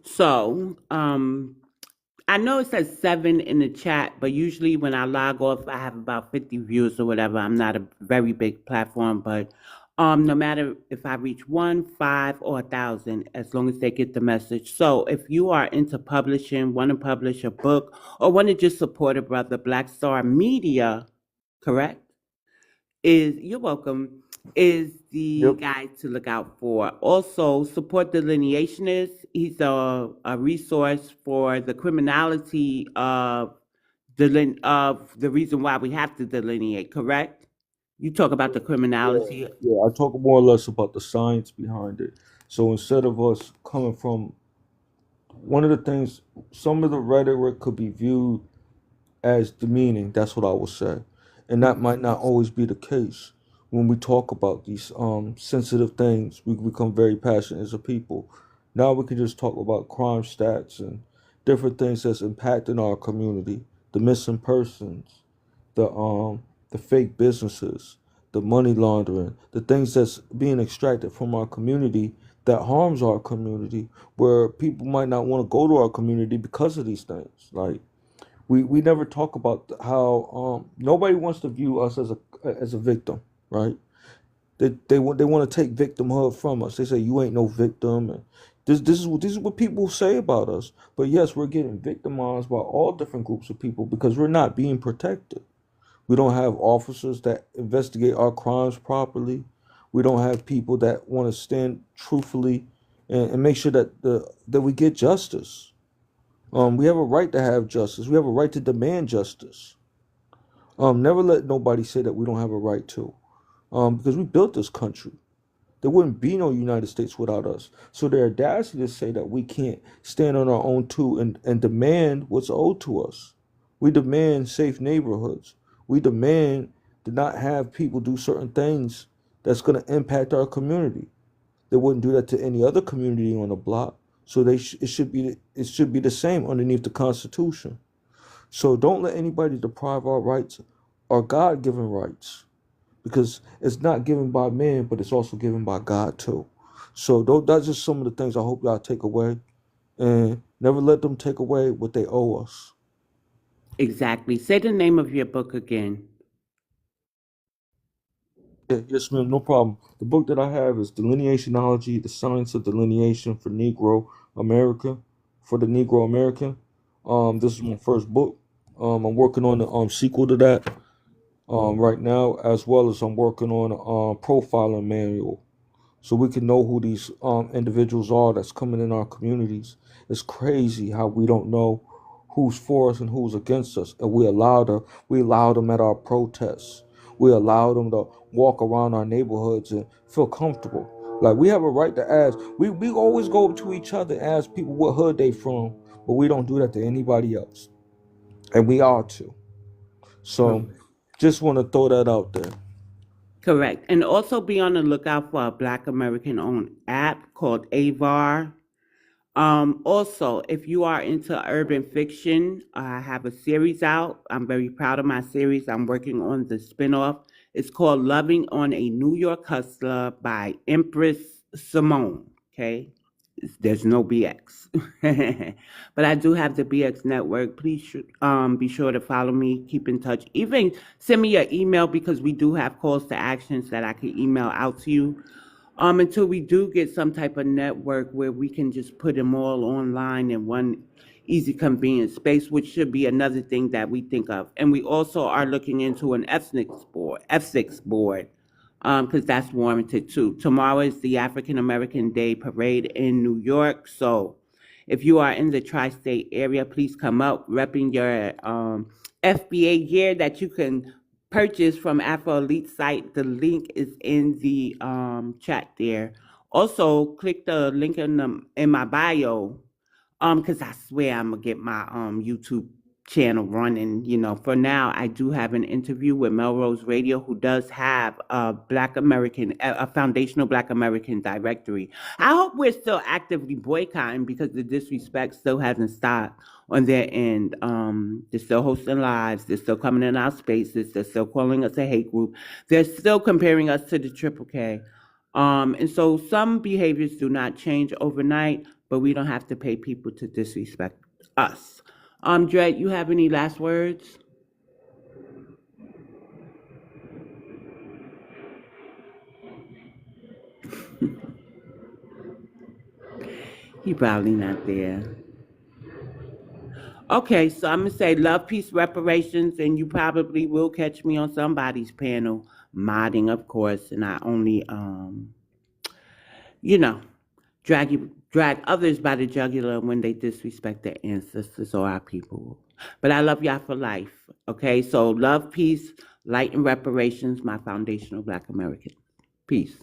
So, I know it says 7 in the chat, but usually when I log off, I have about 50 views or whatever. I'm not a very big platform, but No matter if I reach 1, 5, or 1,000, as long as they get the message. So if you are into publishing, want to publish a book, or want to just support a brother, Black Star Media, correct? You're welcome, is the Yep. guy to look out for. Also, support Delineationist. He's a resource for the criminality of the reason why we have to delineate, correct? You talk about the Yeah, criminality. yeah. I talk more or less about the science behind it. So instead of us coming from one of the things, some of the rhetoric could be viewed as demeaning. That's what I would say, and that might not always be the case. When we talk about these sensitive things, we become very passionate as a people. Now we can just talk about crime stats and different things that's impacting our community, the missing persons, the fake businesses, the money laundering, the things that's being extracted from our community that harms our community, where people might not want to go to our community because of these things. Like we never talk about how nobody wants to view us as a victim, right? They want to take victimhood from us. They say you ain't no victim, and this is what people say about us. But yes, we're getting victimized by all different groups of people because we're not being protected. We don't have officers that investigate our crimes properly. We don't have people that want to stand truthfully and make sure that we get justice. We have a right to have justice. We have a right to demand justice. Never let nobody say that we don't have a right to. Because we built this country. There wouldn't be no United States without us. So the audacity to say that we can't stand on our own too and demand what's owed to us. We demand safe neighborhoods. We demand to not have people do certain things that's going to impact our community. They wouldn't do that to any other community on the block. So it should be the same underneath the Constitution. So don't let anybody deprive our rights, our God-given rights, because it's not given by man, but it's also given by God too. So that's just some of the things I hope y'all take away, and never let them take away what they owe us. Exactly. Say the name of your book again. Yeah, yes, ma'am, no problem. The book that I have is Delineationology: The Science of Delineation for Negro America, for the Negro American. This is my first book. I'm working on the sequel to that right now, as well as I'm working on a profiling manual so we can know who these individuals are that's coming in our communities. It's crazy how we don't know who's for us and who's against us, and we allow them at our protests. We allow them to walk around our neighborhoods and feel comfortable. Like we have a right to ask. We always go up to each other and ask people what hood they from, but we don't do that to anybody else, and we ought to. So, Correct. just want to throw that out there. Correct. And also be on the lookout for a Black American owned app called AVAR. Also, if you are into urban fiction, I have a series out. I'm very proud of my series. I'm working on the spinoff. It's called Loving on a New York Hustler by Empress Simone. Okay. There's no BX. But I do have the BX network. Please be sure to follow me, keep in touch. Even send me an email because we do have calls to actions that I can email out to you. Until we do get some type of network where we can just put them all online in one easy, convenient space, which should be another thing that we think of. And we also are looking into an ethics board, because that's warranted too. Tomorrow is the African American Day Parade in New York. So if you are in the tri-state area, please come up repping your FBA gear that you can purchase from Afro Elite site. The link is in the chat there. Also, click the link in my bio, because I swear I'm gonna get my YouTube channel running. For now, I do have an interview with Melrose Radio, who does have a foundational Black American directory. I hope we're still actively boycotting because the disrespect still hasn't stopped on their end. They're still hosting lives. They're still coming in our spaces. They're still calling us a hate group. They're still comparing us to the Triple K. And so some behaviors do not change overnight, but we don't have to pay people to disrespect us. Dred, you have any last words? He probably not there. Okay, so I'm gonna say love, peace, reparations, and you probably will catch me on somebody's panel, modding, of course, and I only you know, drag others by the jugular when they disrespect their ancestors or our people. But I love y'all for life. Okay, so love, peace, light, and reparations, my foundational Black American. Peace.